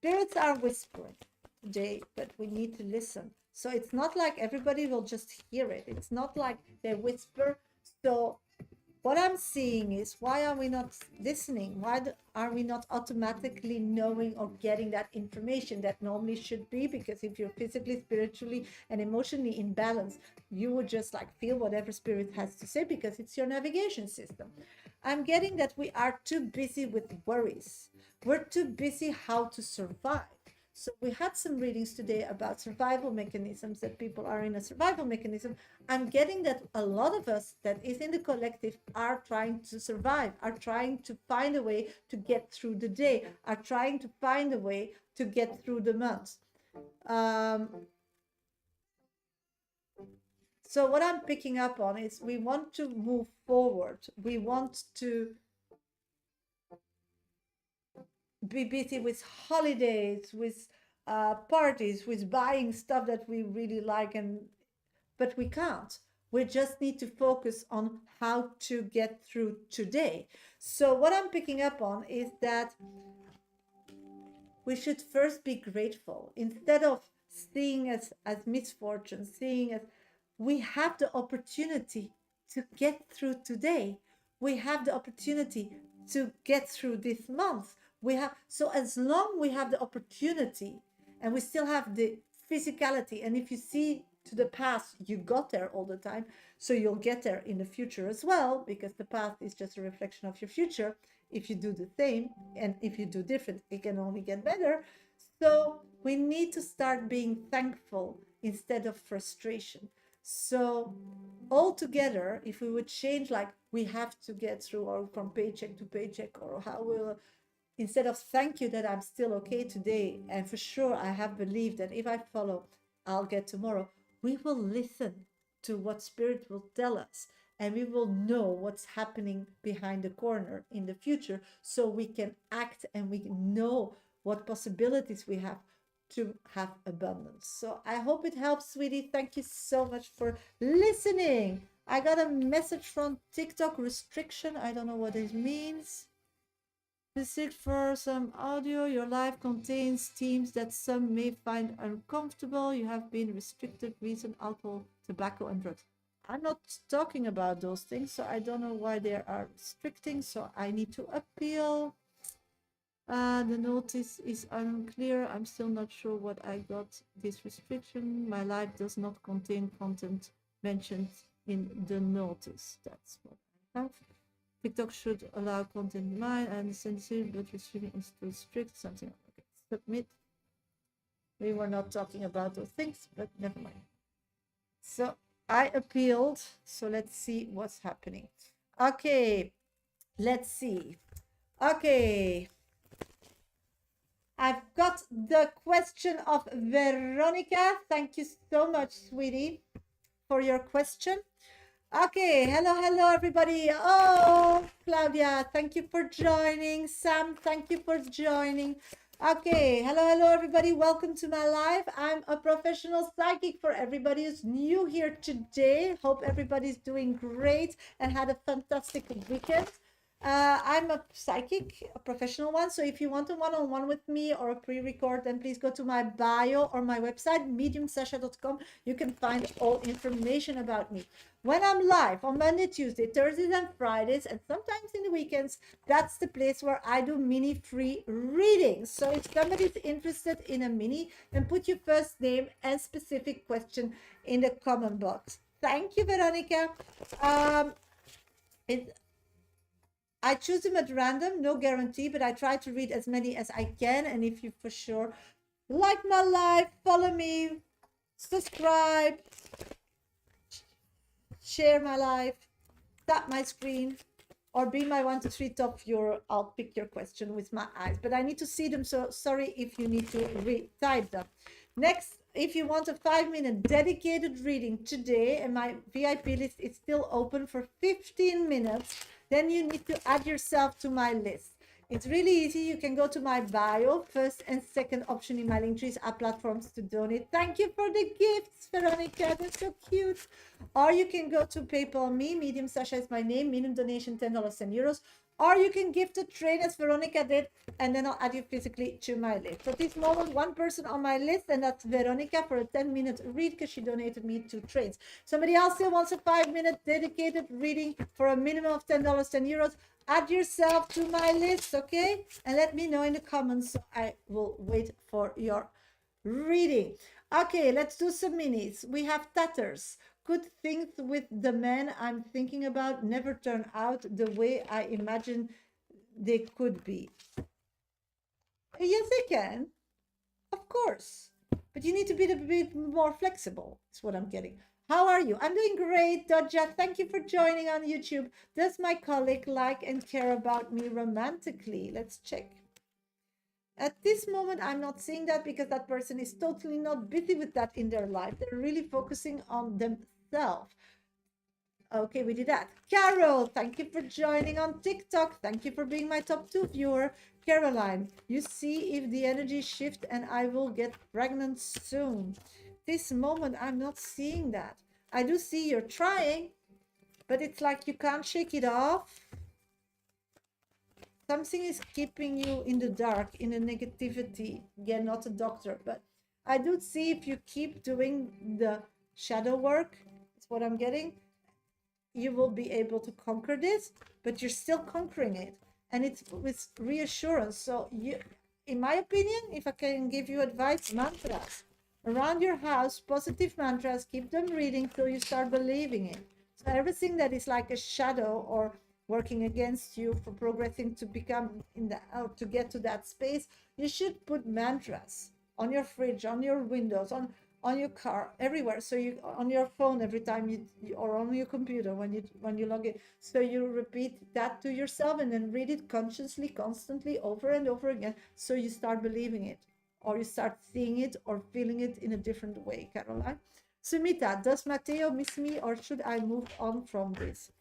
Spirits are whispering today, but we need to listen. So it's not like everybody will just hear it. It's not like they whisper. So what I'm seeing is, why are we not listening? Why are we not automatically knowing or getting that information that normally should be? Because if you're physically, spiritually, and emotionally in balance, you would just like feel whatever spirit has to say because it's your navigation system. I'm getting that we are too busy with worries. We're too busy how to survive. So we had some readings today about survival mechanisms, that people are in a survival mechanism. I'm getting that a lot of us that is in the collective are trying to survive, are trying to find a way to get through the day, are trying to find a way to get through the month. So what I'm picking up on is we want to move forward. We want to be busy with holidays, with parties, with buying stuff that we really like, but we can't. We just need to focus on how to get through today. So what I'm picking up on is that we should first be grateful instead of seeing as misfortune, seeing as we have the opportunity to get through today. We have the opportunity to get through this month. We have, so as long we have the opportunity and we still have the physicality, and if you see to the past, you got there all the time, so you'll get there in the future as well, because the past is just a reflection of your future. If you do the same and if you do different, it can only get better. So we need to start being thankful instead of frustration. So all together, if we would change, like we have to get through or from paycheck to paycheck, or how will, instead of thank you that I'm still okay today, and for sure I have believed that if I follow, I'll get tomorrow, we will listen to what spirit will tell us, and we will know what's happening behind the corner in the future, so we can act and we know what possibilities we have to have abundance. So I hope it helps, sweetie. Thank you so much for listening. I got a message from TikTok restriction. I don't know what it means. Visit for some audio. Your life contains themes that some may find uncomfortable. You have been restricted recent alcohol, tobacco, and drugs. I'm not talking about those things, so I don't know why they are restricting. So I need to appeal. The notice is unclear. I'm still not sure what I got this restriction. My life does not contain content mentioned in the notice. That's what I have. TikTok should allow content in mind and censorship, but restriction is too strict. Something. Okay. Submit. We were not talking about those things, but never mind. So I appealed. So let's see what's happening. Okay. Let's see. Okay. I've got the question of Veronica. Thank you so much, sweetie, for your question. Okay, hello, everybody. Oh, Claudia, thank you for joining. Sam, thank you for joining. Okay, hello, everybody. Welcome to my live. I'm a professional psychic for everybody who's new here today. Hope everybody's doing great and had a fantastic weekend. I'm a psychic, a professional one. So if you want a one-on-one with me or a pre-record, then please go to my bio or my website, mediumsasha.com. You can find all information about me. When I'm live on Monday, Tuesday, Thursdays, and Fridays, and sometimes in the weekends, that's the place where I do mini free readings. So if somebody's interested in a mini, then put your first name and specific question in the comment box. Thank you, Veronica. I choose them at random, no guarantee, but I try to read as many as I can. And if you for sure like my life, follow me, subscribe, share my life, tap my screen, or be my 1 to 3 top viewer. I'll pick your question with my eyes, but I need to see them. So sorry if you need to re-type them. Next, if you want a 5-minute dedicated reading today, and my VIP list is still open for 15 minutes, then you need to add yourself to my list. It's really easy. You can go to my bio. First and second option in my link trees are platforms to donate. Thank you for the gifts, Veronica. That's so cute. Or you can go to PayPal me. Medium Sasha is my name. Minimum donation $10 and euros. Or you can gift a train as Veronica did, and then I'll add you physically to my list. For this moment, one person on my list, and that's Veronica for a 10-minute read because she donated me 2 trains. Somebody else still wants a 5-minute dedicated reading for a minimum of $10 and euros. Add yourself to my list, okay? And let me know in the comments. So I will wait for your reading. Okay, let's do some minis. We have tatters. Good things with the men I'm thinking about never turn out the way I imagine they could be. Yes, they can. Of course. But you need to be a bit more flexible. That's what I'm getting. How are you? I'm doing great, Dodja. Thank you for joining on YouTube. Does my colleague like and care about me romantically? Let's check. At this moment, I'm not seeing that because that person is totally not busy with that in their life. They're really focusing on themselves. Okay, we did that. Carol, thank you for joining on TikTok. Thank you for being my top 2 viewer. Caroline, you see if the energy shift and I will get pregnant soon. This moment, I'm not seeing that. I do see you're trying, but it's like you can't shake it off. something is keeping you in the dark, in the negativity. Again, not a doctor, but I do see if you keep doing the shadow work, it's what I'm getting, you will be able to conquer this, but you're still conquering it. And it's with reassurance. So you, in my opinion, if I can give you advice, mantras around your house, positive mantras, keep them reading till you start believing it. So everything that is like a shadow or working against you for progressing to become in the, or to get to that space, you should put mantras on your fridge, on your windows, on your car, everywhere. So you, on your phone every time you, or on your computer when you log in. So you repeat that to yourself and then read it consciously, constantly, over and over again. So you start believing it, or you start seeing it or feeling it in a different way, Caroline. Sumita, does Matteo miss me, or should I move on from this?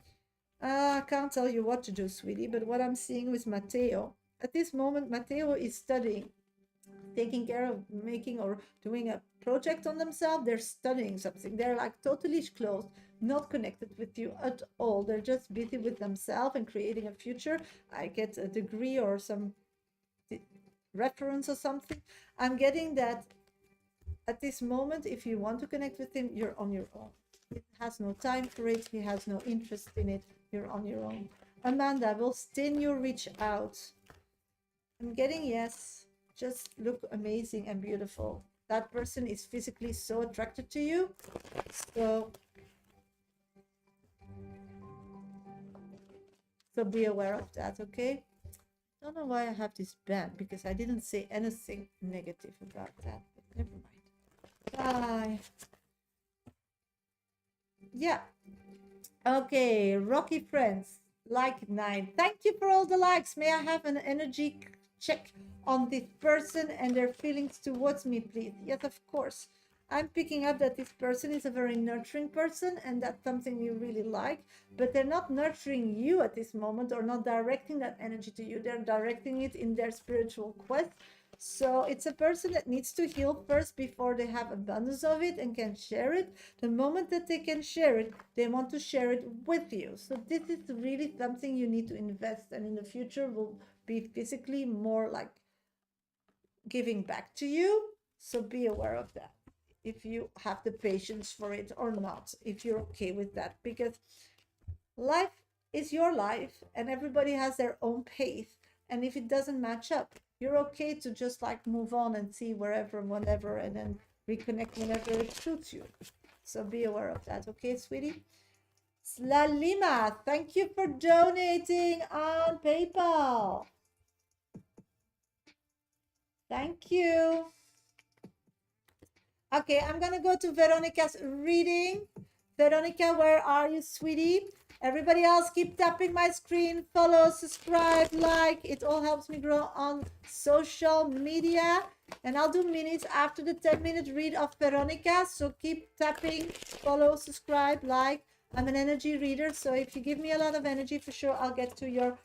I can't tell you what to do, sweetie, but what I'm seeing with Matteo, at this moment, Matteo is studying, taking care of making or doing a project on themselves. They're studying something. They're like totally closed, not connected with you at all. They're just busy with themselves and creating a future. I get a degree or some reference or something. I'm getting that at this moment, if you want to connect with him, you're on your own. He has no time for it. He has no interest in it. You're on your own. Amanda, will Stenu reach out? I'm getting yes. Just look amazing and beautiful. That person is physically so attracted to you. So be aware of that, okay? Don't know why I have this band, because I didn't say anything negative about that, but never mind. Bye. Yeah. Okay, Rocky Friends, like 9. Thank you for all the likes. May I have an energy check on this person and their feelings towards me, please? Yes, of course. I'm picking up that this person is a very nurturing person, and that's something you really like, but they're not nurturing you at this moment, or not directing that energy to you. They're directing it in their spiritual quest. So it's a person that needs to heal first before they have abundance of it and can share it. The moment that they can share it, they want to share it with you. So this is really something you need to invest, and in the future will be physically more like giving back to you. So be aware of that, if you have the patience for it or not, if you're okay with that, because life is your life and everybody has their own pace. And if it doesn't match up, you're okay to just like move on and see wherever, whenever, and then reconnect whenever it suits you. So be aware of that, okay, sweetie? Slalima, thank you for donating on PayPal. Thank you. Okay, I'm gonna go to Veronica's reading. Veronica, where are you, sweetie? Everybody else, keep tapping my screen, follow, subscribe, like. It all helps me grow on social media. And I'll do minutes after the 10-minute read of Veronica. So keep tapping, follow, subscribe, like. I'm an energy reader, so if you give me a lot of energy, for sure I'll get to your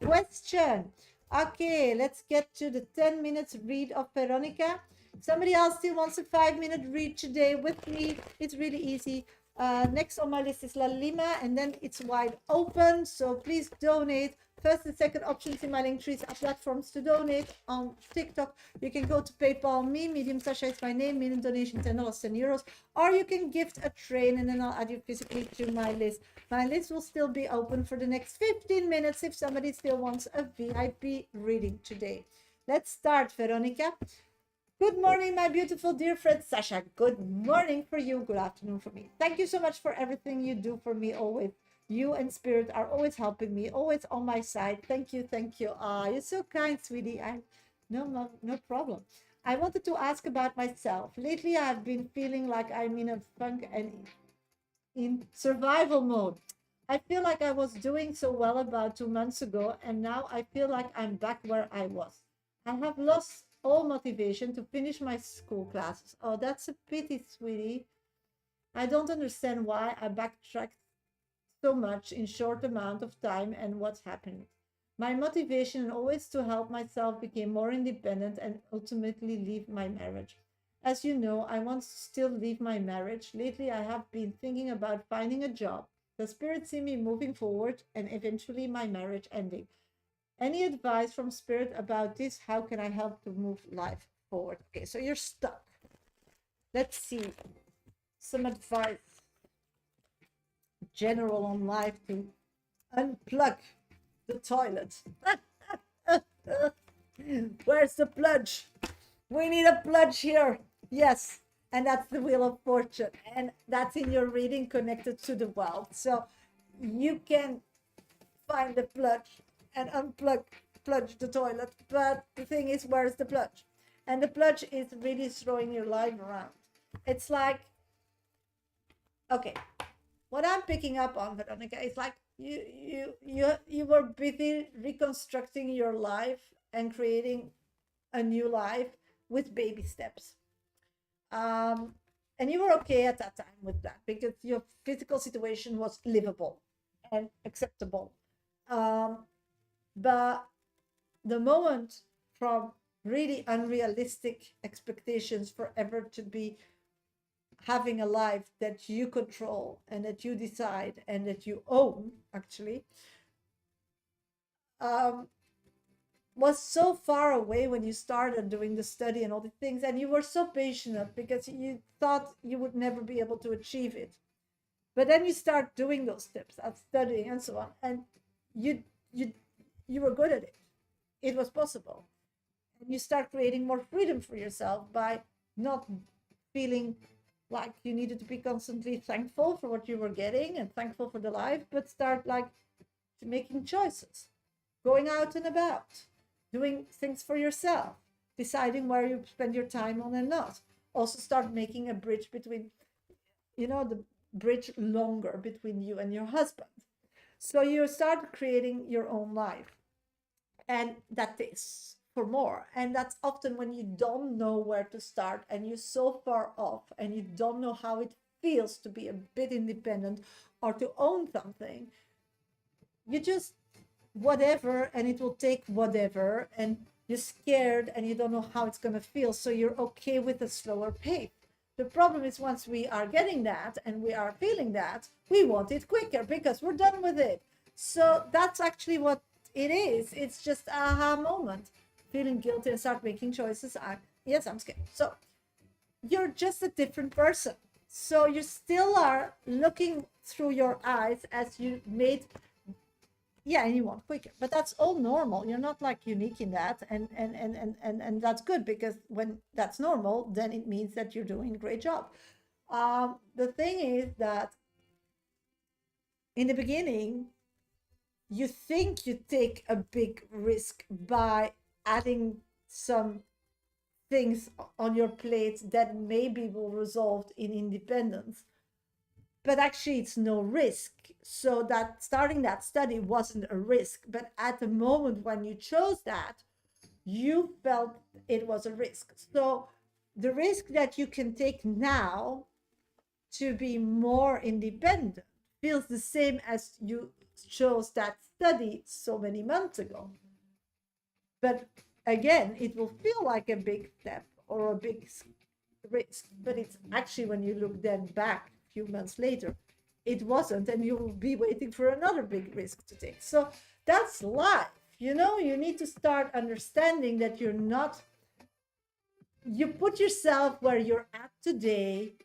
question. Okay, let's get to the 10 minutes read of Veronica. Somebody else still wants a 5-minute read today with me. It's really easy. Next on my list is La Lima, and then it's wide open. So please donate. First and second options in my link trees are platforms to donate. On TikTok, you can go to PayPal me, Medium Shasha is my name, minimum donation $10, €10, or you can gift a train and then I'll add you physically to my list. My list will still be open for the next 15 minutes if somebody still wants a VIP reading today. Let's start, Veronica. Good morning, my beautiful dear friend Shasha. Good morning for you. Good afternoon for me. Thank you so much for everything you do for me always. You and Spirit are always helping me, always on my side. Thank you, thank you. Ah, you're so kind, sweetie. No problem. I wanted to ask about myself. Lately, I've been feeling like I'm in a funk and in survival mode. I feel like I was doing so well about 2 months ago, and now I feel like I'm back where I was. I have lost all motivation to finish my school classes. Oh, that's a pity, sweetie. I don't understand why I backtracked so much in short amount of time and what's happening. My motivation always to help myself became more independent and ultimately leave my marriage. As you know, I want to still leave my marriage. Lately, I have been thinking about finding a job. The spirit see me moving forward and eventually my marriage ending. Any advice from spirit about this? How can I help to move life forward? Okay, so you're stuck. Let's see some advice general on life to unplug the toilet. Where's the plunge? We need a plunge here. Yes, and that's the wheel of fortune, and that's in your reading connected to the world. So you can find the plunge and plunge the toilet. But the thing is, where's the plunge? And the plunge is really throwing your life around. It's like, okay, what I'm picking up on, Veronica, is like you were busy reconstructing your life and creating a new life with baby steps. And you were okay at that time with that because your physical situation was livable and acceptable. But the moment from really unrealistic expectations forever to be having a life that you control and that you decide and that you own, actually, was so far away when you started doing the study and all the things, and you were so patient because you thought you would never be able to achieve it. But then you start doing those steps and studying and so on, and you were good at it. It was possible. And you start creating more freedom for yourself by not feeling like you needed to be constantly thankful for what you were getting and thankful for the life, but start like making choices, going out and about, doing things for yourself, deciding where you spend your time on and not. Also start making a bridge between, the bridge longer between you and your husband. So you start creating your own life. And that is for more. And that's often when you don't know where to start and you're so far off and you don't know how it feels to be a bit independent or to own something. You just whatever, and it will take whatever, and you're scared and you don't know how it's going to feel. So you're okay with a slower pace. The problem is once we are getting that and we are feeling that, we want it quicker because we're done with it. So that's actually what it is. It's just an aha moment. Feeling guilty and start making choices. Yes, I'm scared. So you're just a different person. So you still are looking through your eyes as you made, and you want quicker, but that's all normal. You're not like unique in that, and that's good, because when that's normal, then it means that you're doing a great job. The thing is that in the beginning, you think you take a big risk by adding some things on your plate that maybe will result in independence, but actually it's no risk. So that starting that study wasn't a risk, but at the moment when you chose that, you felt it was a risk. So the risk that you can take now to be more independent feels the same as you chose that study so many months ago. But again, it will feel like a big step or a big risk, but it's actually, when you look then back a few months later, it wasn't, and you will be waiting for another big risk to take. So that's life. You need to start understanding that you put yourself where you're at today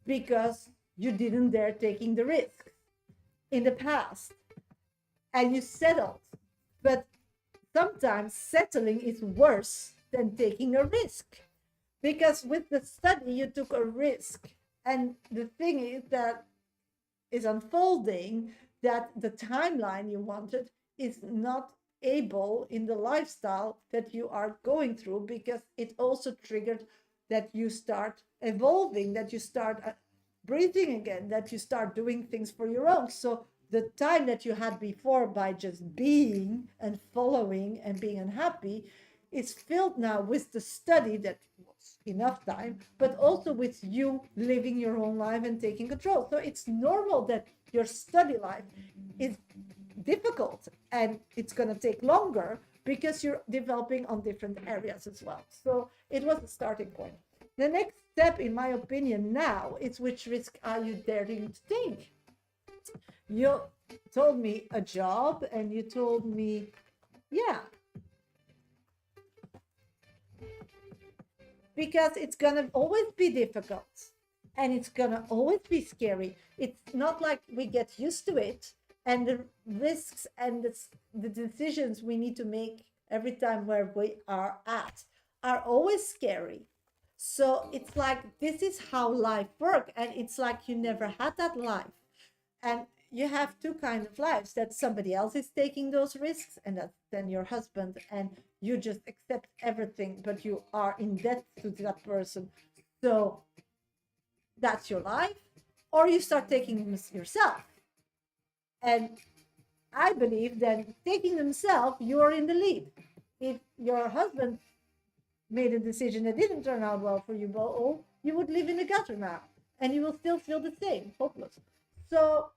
because you didn't dare taking the risk in the past and you settled. But sometimes settling is worse than taking a risk, because with the study you took a risk, and the thing is that is unfolding that the timeline you wanted is not able in the lifestyle that you are going through, because it also triggered that you start evolving, that you start breathing again, that you start doing things for your own. So the time that you had before by just being and following and being unhappy is filled now with the study that was enough time, but also with you living your own life and taking control. So it's normal that your study life is difficult and it's going to take longer because you're developing on different areas as well. So it was a starting point. The next step, in my opinion, now is which risk are you daring to take? You told me a job and you told me Yeah, because it's gonna always be difficult and it's gonna always be scary. It's not like we get used to it, and the risks and the decisions we need to make every time where we are at are always scary. So it's like this is how life works, and it's like you never had that life. And you have two kind of lives, that somebody else is taking those risks, and that's then your husband, and you just accept everything, but you are in debt to that person. So that's your life. Or you start taking them yourself, and I believe that taking themselves, you're in the lead. If your husband made a decision that didn't turn out well for you both, you would live in the gutter now, and you will still feel the same, hopeless. So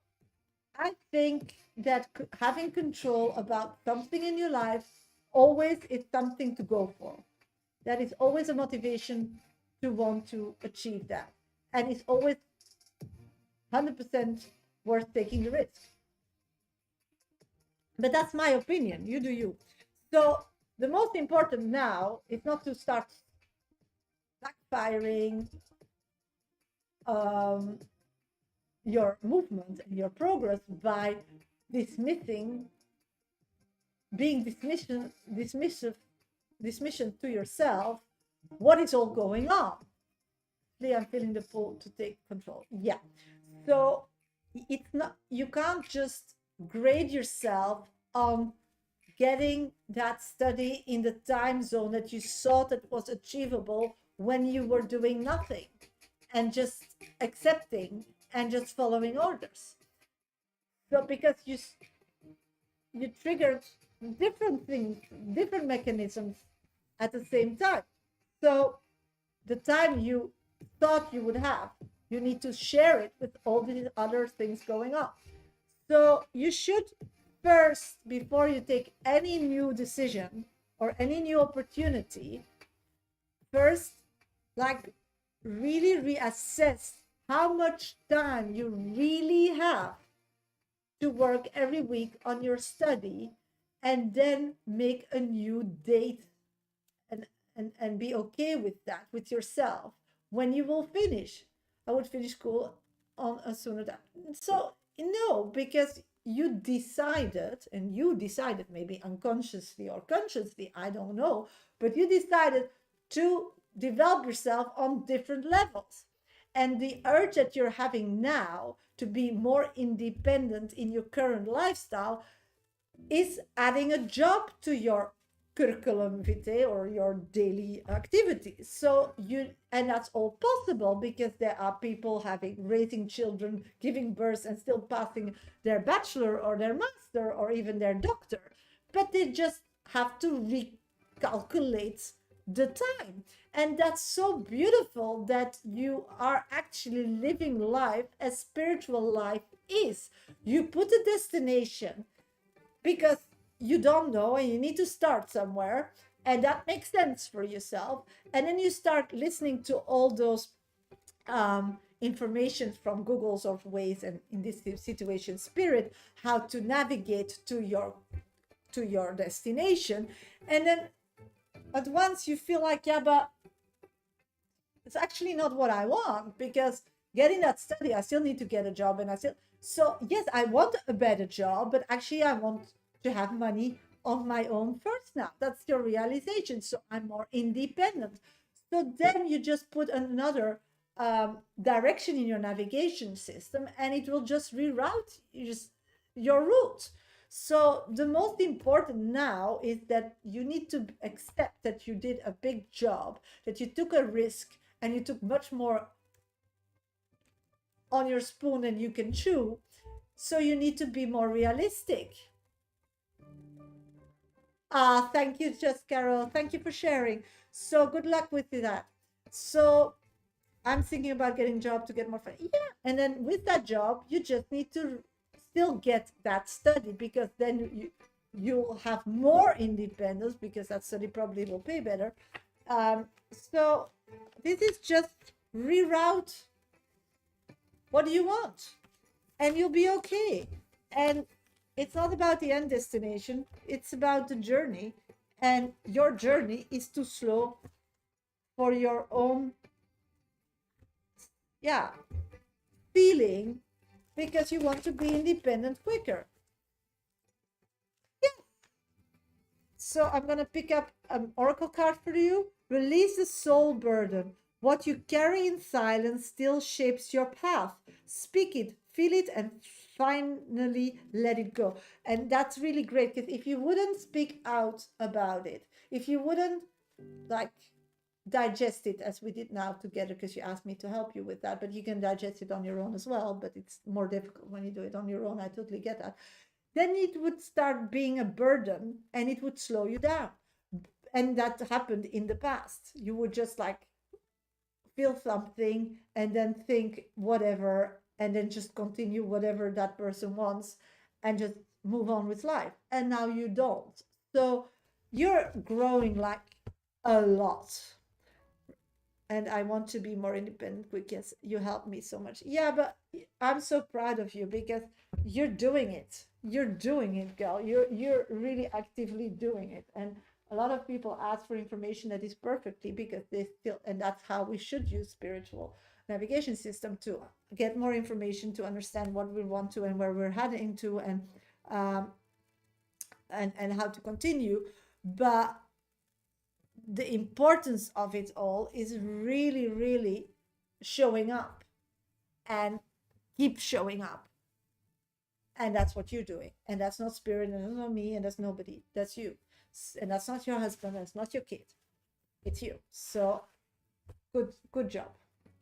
I think that having control about something in your life always is something to go for. That is always a motivation to want to achieve that. And it's always 100% worth taking the risk. But that's my opinion. You do you. So the most important now is not to start backfiring your movement and your progress by dismissing, being dismissive to yourself. What is all going on? I'm feeling the pull to take control. Yeah. So it's not, you can't just grade yourself on getting that study in the time zone that you thought that was achievable when you were doing nothing and just accepting and just following orders. So because you triggered different things, different mechanisms at the same time. So the time you thought you would have, you need to share it with all these other things going on. So you should first, before you take any new decision or any new opportunity, first, like, really reassess how much time you really have to work every week on your study, and then make a new date, and be okay with that with yourself when you will finish. I would finish school on a sooner time. So no, because you decided, and you decided maybe unconsciously or consciously, I don't know, but you decided to develop yourself on different levels. And the urge that you're having now to be more independent in your current lifestyle is adding a job to your curriculum vitae or your daily activities. So and that's all possible because there are people raising children, giving birth, and still passing their bachelor or their master or even their doctor, but they just have to recalculate the time. And that's so beautiful that you are actually living life as spiritual life is. You put a destination because you don't know and you need to start somewhere, and that makes sense for yourself, and then you start listening to all those information from Google's of ways, and in this situation spirit, how to navigate to your destination. And then at once you feel like, yeah, but it's actually not what I want, because getting that study, I still need to get a job, and so yes, I want a better job, but actually I want to have money on my own first now. That's your realization. So I'm more independent. So then you just put another direction in your navigation system, and it will just reroute your route. So the most important now is that you need to accept that you did a big job, that you took a risk, and you took much more on your spoon than you can chew. So you need to be more realistic. Thank you, Just Carol. Thank you for sharing. So good luck with that. So I'm thinking about getting a job to get more fun. Yeah, and then with that job, you just need to still get that study, because then you'll have more independence, because that study probably will pay better. So this is just reroute. What do you want? And you'll be okay. And It's not about the end destination, it's about the journey. And your journey is too slow for your own, yeah, feeling, because you want to be independent quicker. So I'm going to pick up an oracle card for you. Release the soul burden. What you carry in silence still shapes your path. Speak it, feel it, and finally let it go. And that's really great, because if you wouldn't speak out about it, if you wouldn't like digest it as we did now together, because you asked me to help you with that, but you can digest it on your own as well, but it's more difficult when you do it on your own. I totally get that. Then it would start being a burden and it would slow you down. And that happened in the past. You would just like feel something and then think whatever, and then just continue whatever that person wants and just move on with life. And now you don't. So you're growing like a lot. And I want to be more independent because you helped me so much. Yeah, but I'm so proud of you because you're doing it. You're doing it, girl. You're really actively doing it. And a lot of people ask for information that is perfectly, because they still, and that's how we should use spiritual navigation system to get more information, to understand what we want to and where we're heading to, um, and how to continue. But the importance of it all is really, really showing up, and keep showing up. And that's what you're doing. And that's not spirit, and that's not me, and that's nobody. That's you. And that's not your husband, that's not your kid. It's you. So good job.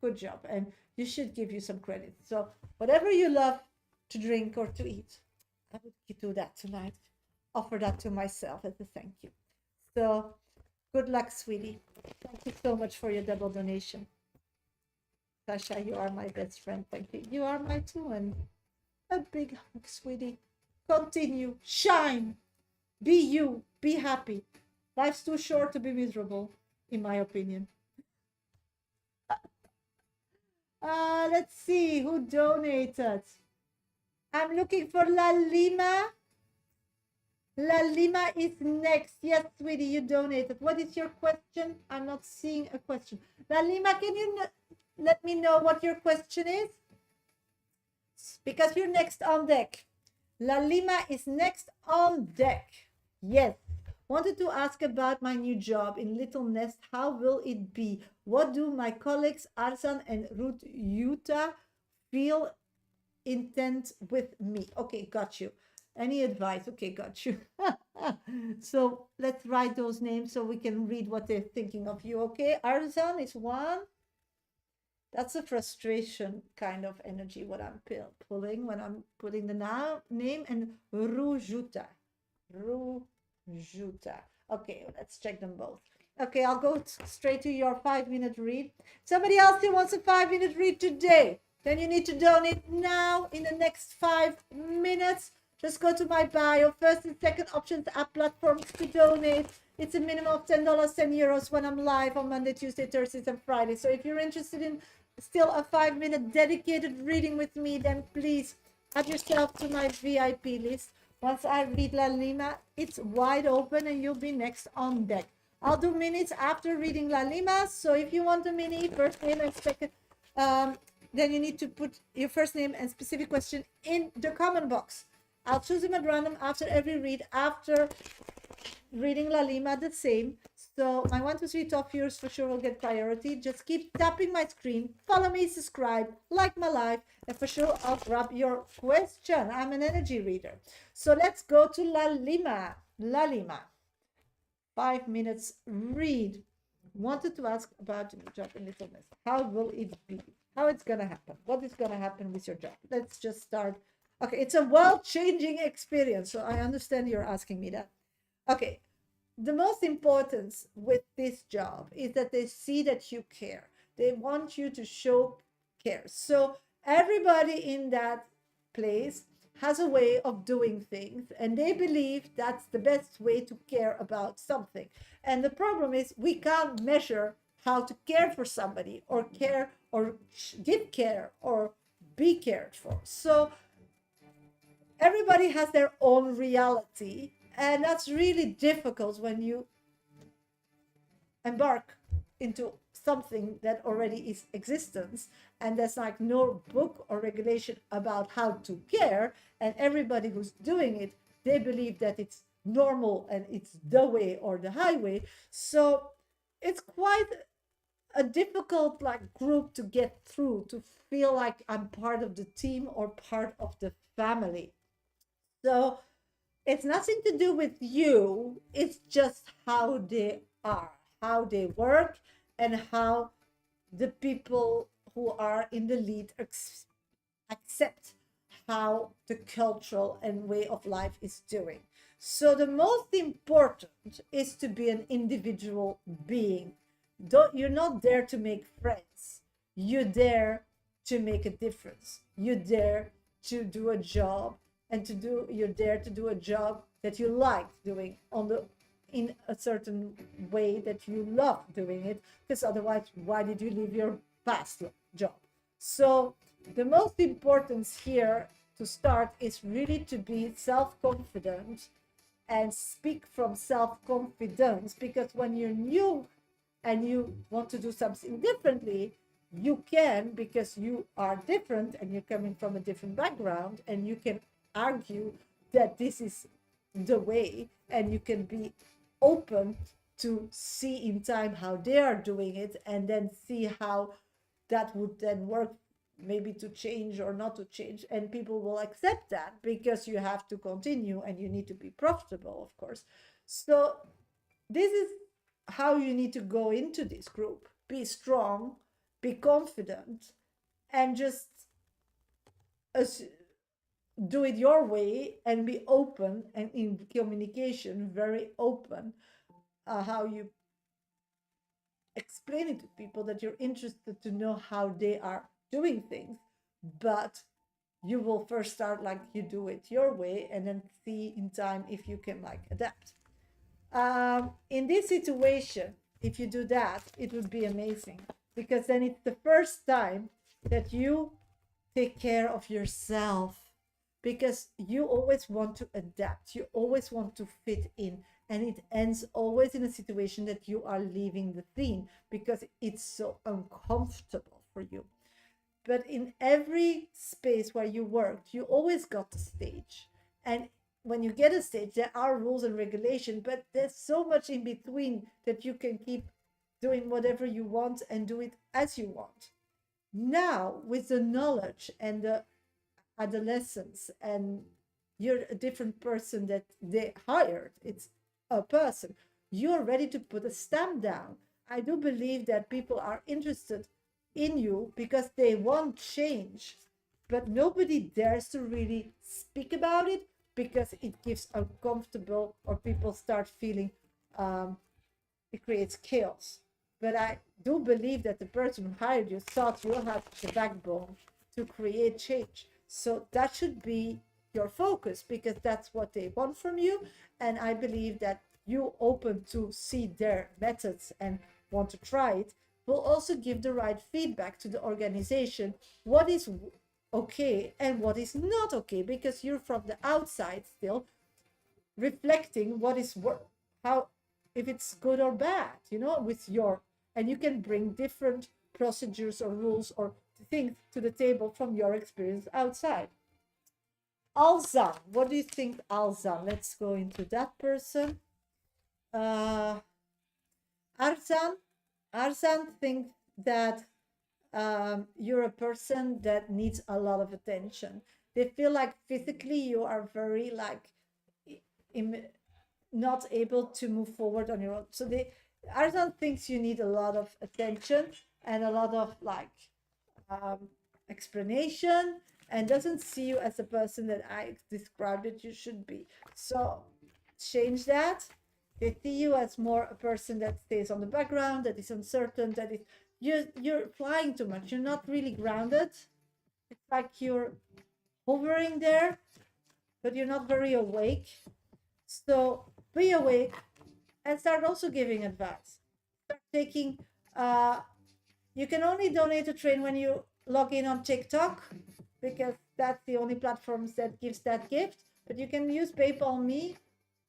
Good job. And you should give you some credit. So whatever you love to drink or to eat, I would do that tonight. Offer that to myself as a thank you. So good luck, sweetie. Thank you so much for your double donation. Shasha, you are my best friend. Thank you. You are my too. And a big hug, sweetie. Continue. Shine. Be you. Be happy. Life's too short to be miserable, in my opinion. Let's see who donated. I'm looking for La Lima. La Lima is next. Yes, sweetie, you donated. What is your question? I'm not seeing a question. La Lima, can you let me know what your question is? Because you're next on deck. La Lima is next on deck. Yes. Wanted to ask about my new job in Little Nest. How will it be? What do my colleagues Arzan and Ruth Yuta feel intent with me? Okay, got you. Any advice? Okay, got you. So let's write those names so we can read what they're thinking of you. Okay, Arzan is one. That's a frustration kind of energy, what I'm pulling when I'm putting the name. And Rujuta. Rujuta. Okay, let's check them both. Okay, I'll go straight to your 5-minute read. Somebody else who wants a 5-minute read today, then you need to donate now in the next 5 minutes. Just go to my bio. First and second options are platforms to donate. It's a minimum of $10, €10 when I'm live on Monday, Tuesday, Thursdays, and Fridays. So if you're interested in still a 5-minute dedicated reading with me, then please add yourself to my VIP list. Once I read La Lima, it's wide open and you'll be next on deck. I'll do minutes after reading La Lima. So if you want a mini, first name and second, then you need to put your first name and specific question in the comment box. I'll choose them at random after every read, after reading La Lima the same. So my 1, 2, 3 top viewers for sure will get priority. Just keep tapping my screen, follow me, subscribe, like my live, and for sure I'll grab your question. I'm an energy reader. So let's go to La Lima. La Lima. 5 minutes read. Wanted to ask about your job in Little Nest. How will it be? How it's gonna happen? What is gonna happen with your job? Let's just start. Okay, it's a world-changing experience, so I understand you're asking me that. Okay, the most importance with this job is that they see that you care. They want you to show care. So everybody in that place has a way of doing things, and they believe that's the best way to care about something. And the problem is we can't measure how to care for somebody, or care, or give care, or be cared for. So everybody has their own reality, and that's really difficult when you embark into something that already is existence, and there's like no book or regulation about how to care, and everybody who's doing it, they believe that it's normal and it's the way or the highway. So it's quite a difficult like group to get through, to feel like I'm part of the team or part of the family. So it's nothing to do with you, it's just how they are, how they work, and how the people who are in the lead accept how the cultural and way of life is doing. So the most important is to be an individual being. Don't, you're not there to make friends, you're there to make a difference, you're there to do a job, and to do, you're there to do a job that you like doing on the, in a certain way that you love doing it, because otherwise why did you leave your past job? So the most importance here to start is really to be self-confident and speak from self-confidence, because when you're new and you want to do something differently, you can, because you are different and you're coming from a different background, and you can argue that this is the way, and you can be open to see in time how they are doing it, and then see how that would then work, maybe to change or not to change, and people will accept that, because you have to continue and you need to be profitable, of course. So this is how you need to go into this group: be strong, be confident, and just as, do it your way, and be open, and in communication very open, how you explain it to people, that you're interested to know how they are doing things, but you will first start like you do it your way, and then see in time if you can like adapt. In this situation, if you do that, it would be amazing, because then it's the first time that you take care of yourself, because you always want to adapt, you always want to fit in, and it ends always in a situation that you are leaving the theme because it's so uncomfortable for you. But in every space where you worked, you always got the stage. And when you get a stage, there are rules and regulation, but there's so much in between that you can keep doing whatever you want and do it as you want. Now, with the knowledge and the adolescence, and you're a different person that they hired, it's a person, you're ready to put a stamp down. I do believe that people are interested in you because they want change, but nobody dares to really speak about it, because it gives uncomfortable, or people start feeling, it creates chaos. But I do believe that the person who hired you thought you had the backbone to create change. So that should be your focus, because that's what they want from you. And I believe that you open to see their methods and want to try it will also give the right feedback to the organization, what is okay and what is not okay, because you're from the outside still reflecting what is how, if it's good or bad, you know, with your, and you can bring different procedures or rules or things to the table from your experience outside. Alzan, what do you think, Alzan? Let's go into that person. uh Arzan, Arzan thinks that you're a person that needs a lot of attention. They feel like physically you are very like not able to move forward on your own. So they, Arzan thinks you need a lot of attention and a lot of like um, explanation, and doesn't see you as a person that I described that you should be. So change that. They see you as more a person that stays on the background, that is uncertain, that is, you're flying too much. You're not really grounded. It's like you're hovering there, but you're not very awake. So be awake and start also giving advice. Start taking, you can only donate to train when you log in on TikTok. because that's the only platforms that gives that gift. But you can use PayPal Me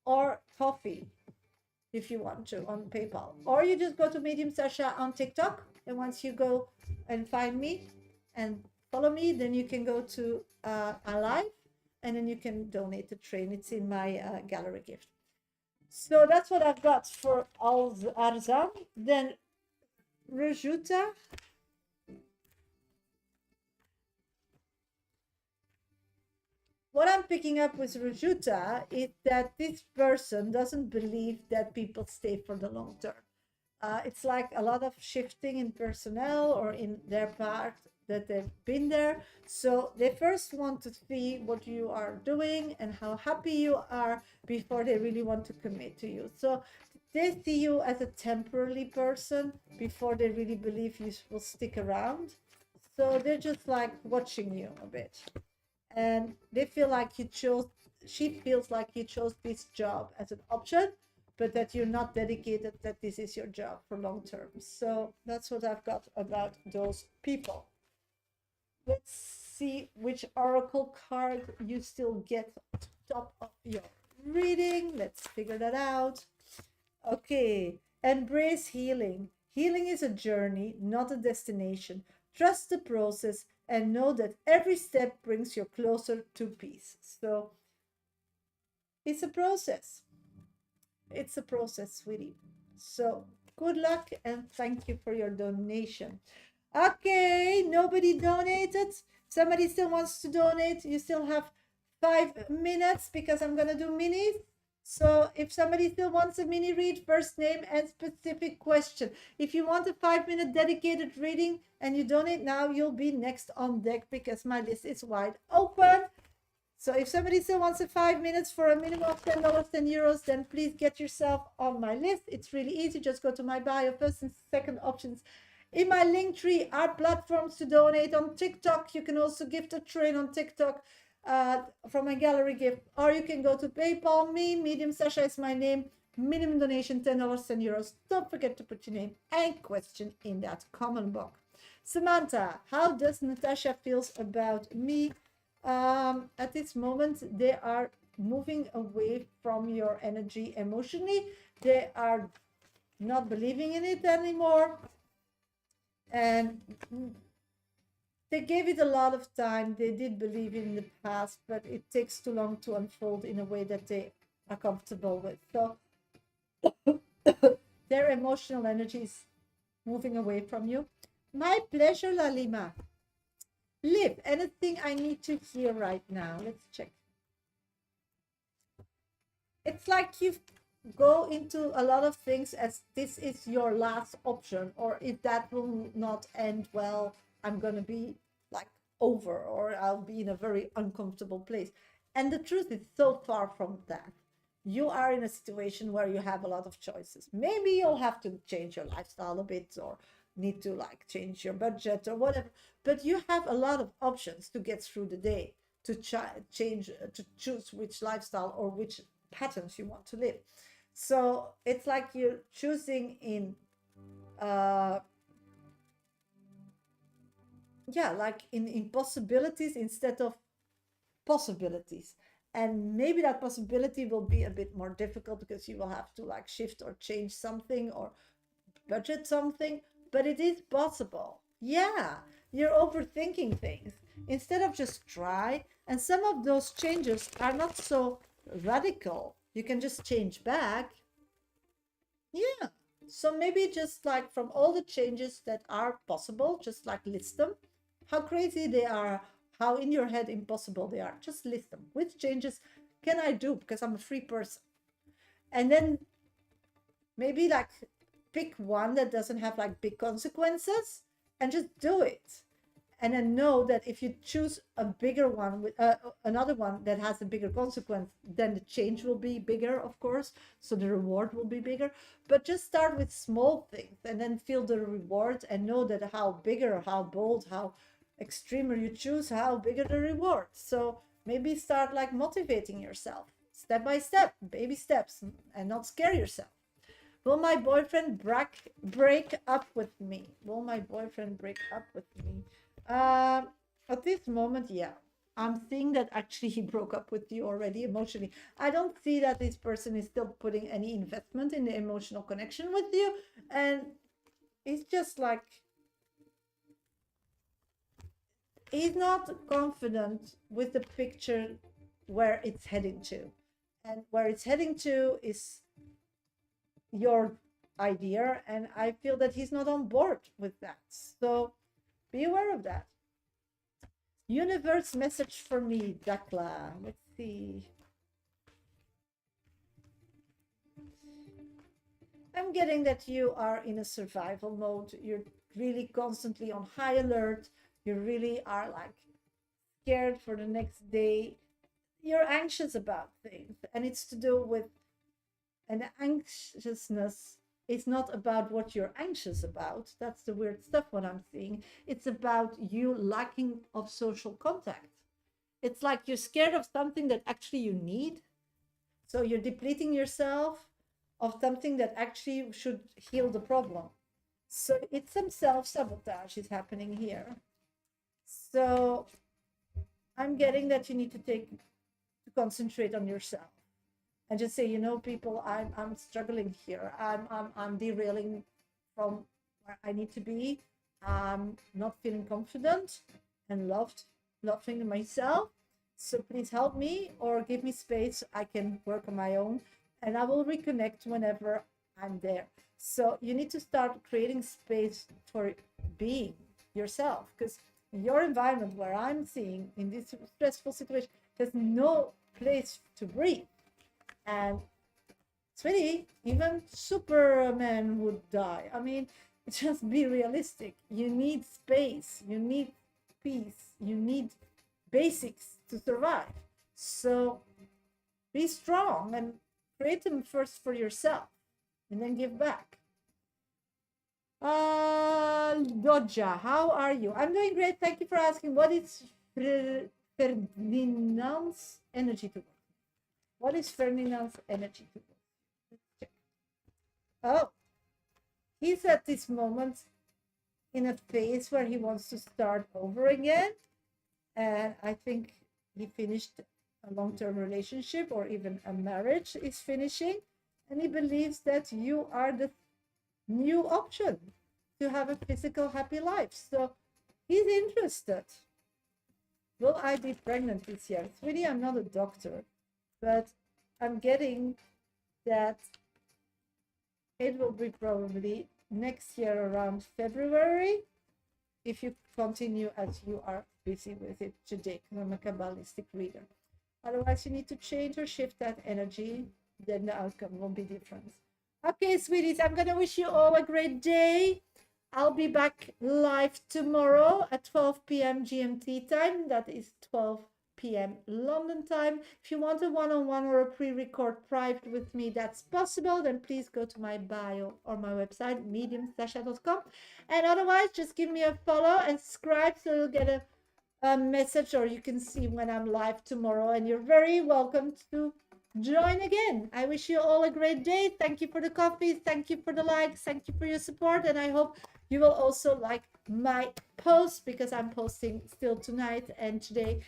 or Coffee if you want to on PayPal. Or you just go to Medium Sasha on TikTok. And once you go and find me and follow me, then you can go to a live and then you can donate the train. It's in my gallery gift. So that's what I've got for Arzam. Then Rajuta. What I'm picking up with Rajuta is that this person doesn't believe that people stay for the long term. It's like a lot of shifting in personnel or in their part that they've been there. So they first want to see what you are doing and how happy you are before they really want to commit to you. So they see you as a temporary person before they really believe you will stick around. So they're just like watching you a bit. And they feel like she feels like you chose this job as an option, but that you're not dedicated, that this is your job for long term. So that's what I've got about those people. Let's see which oracle card you still get top of your reading. Let's figure that out. Okay, embrace healing. Healing is a journey, not a destination. Trust the process and know that every step brings you closer to peace. So it's a process. It's a process, sweetie. So good luck and thank you for your donation. Okay, nobody donated. Somebody still wants to donate. You still have 5 minutes because I'm gonna do minis. So if somebody still wants a mini read, first name and specific question. If you want a 5-minute dedicated reading and you donate now, you'll be next on deck because my list is wide open. So if somebody still wants a 5 minutes for a minimum of $10, €10, then please get yourself on my list. It's really easy. Just go to my bio. First and second options in my link tree are platforms to donate on TikTok. You can also gift a train on TikTok from my gallery gift, or you can go to PayPal Me. Medium Sasha is my name. Minimum donation $10, €10. Don't forget to put your name and question in that comment box. Samantha, how does Natasha feels about me? At this moment, they are moving away from your energy emotionally. They are not believing in it anymore. And they gave it a lot of time. They did believe in the past, but it takes too long to unfold in a way that they are comfortable with. So their emotional energy is moving away from you. My pleasure, Lalima. Liv, anything I need to hear right now? Let's check. It's like you go into a lot of things as this is your last option, or if that will not end well, I'm going to be like over, or I'll be in a very uncomfortable place. And the truth is so far from that. You are in a situation where you have a lot of choices. Maybe you'll have to change your lifestyle a bit, or need to like change your budget or whatever, but you have a lot of options to get through the day, to change, to choose which lifestyle or which patterns you want to live. So it's like you're choosing in like in possibilities instead of possibilities. And maybe that possibility will be a bit more difficult because you will have to like shift or change something or budget something, but it is possible. Yeah, you're overthinking things instead of just try. And some of those changes are not so radical. You can just change back. Yeah. So maybe just like from all the changes that are possible, just like list them. How crazy they are, how in your head impossible they are. Just list them. Which changes can I do because I'm a free person? And then maybe like pick one that doesn't have like big consequences and just do it. And then know that if you choose a bigger one with another one that has a bigger consequence, then the change will be bigger, of course. So the reward will be bigger. But just start with small things and then feel the reward and know that how bigger, how bold, how extremer you choose, how bigger the reward. So maybe start like motivating yourself step by step, baby steps, and not scare yourself. Will my boyfriend break up with me? Will my boyfriend break up with me? At this moment, yeah. I'm seeing that actually he broke up with you already emotionally. I don't see that this person is still putting any investment in the emotional connection with you. And it's just like he's not confident with the picture where it's heading to. And where it's heading to is your idea. And I feel that he's not on board with that. So be aware of that. Universe message for me, Dakla. Let's see. I'm getting that you are in a survival mode. You're really constantly on high alert. You really are like scared for the next day. You're anxious about things, and it's to do with an anxiousness. It's not about what you're anxious about. That's the weird stuff what I'm seeing. It's about you lacking of social contact. It's like you're scared of something that actually you need. So you're depleting yourself of something that actually should heal the problem. So it's some self-sabotage is happening here. So I'm getting that you need to concentrate on yourself and just say, you know, people, I'm struggling here. I'm derailing from where I need to be. I'm not feeling confident and loving myself. So please help me or give me space. I can work on my own and I will reconnect whenever I'm there. So you need to start creating space for being yourself because your environment where I'm seeing in this stressful situation, there's no place to breathe. And sweetie, even Superman would die. I mean, just be realistic. You need space, you need peace, you need basics to survive. So be strong and create them first for yourself and then give back. Dodja, how are you? I'm doing great. Thank you for asking. What is Ferdinand's energy to go? What is Ferdinand's energy to go? Let's check. Oh, he's at this moment in a phase where he wants to start over again. And I think he finished a long-term relationship or even a marriage is finishing. And he believes that you are the new option to have a physical happy life. So he's interested. Will I be pregnant this year? Sweetie, I'm not a doctor, but I'm getting that it will be probably next year around February if you continue as you are busy with it today, because I'm a Kabbalistic reader. Otherwise, you need to change or shift that energy, then the outcome will be different. Okay, sweeties, I'm going to wish you all a great day. I'll be back live tomorrow at 12 p.m. GMT time. That is 12 p.m. London time. If you want a one-on-one or a pre-record private with me, that's possible. Then please go to my bio or my website, mediumsasha.com. And otherwise, just give me a follow and subscribe so you'll get a message or you can see when I'm live tomorrow. And you're very welcome to join again. I wish you all a great day. Thank you for the coffee. Thank you for the likes. Thank you for your support. And I hope you will also like my post because I'm posting still tonight and today.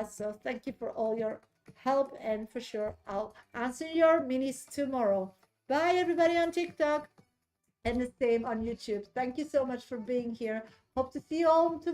So thank you for all your help. And for sure, I'll answer your minis tomorrow. Bye, everybody on TikTok and the same on YouTube. Thank you so much for being here. Hope to see you all tomorrow.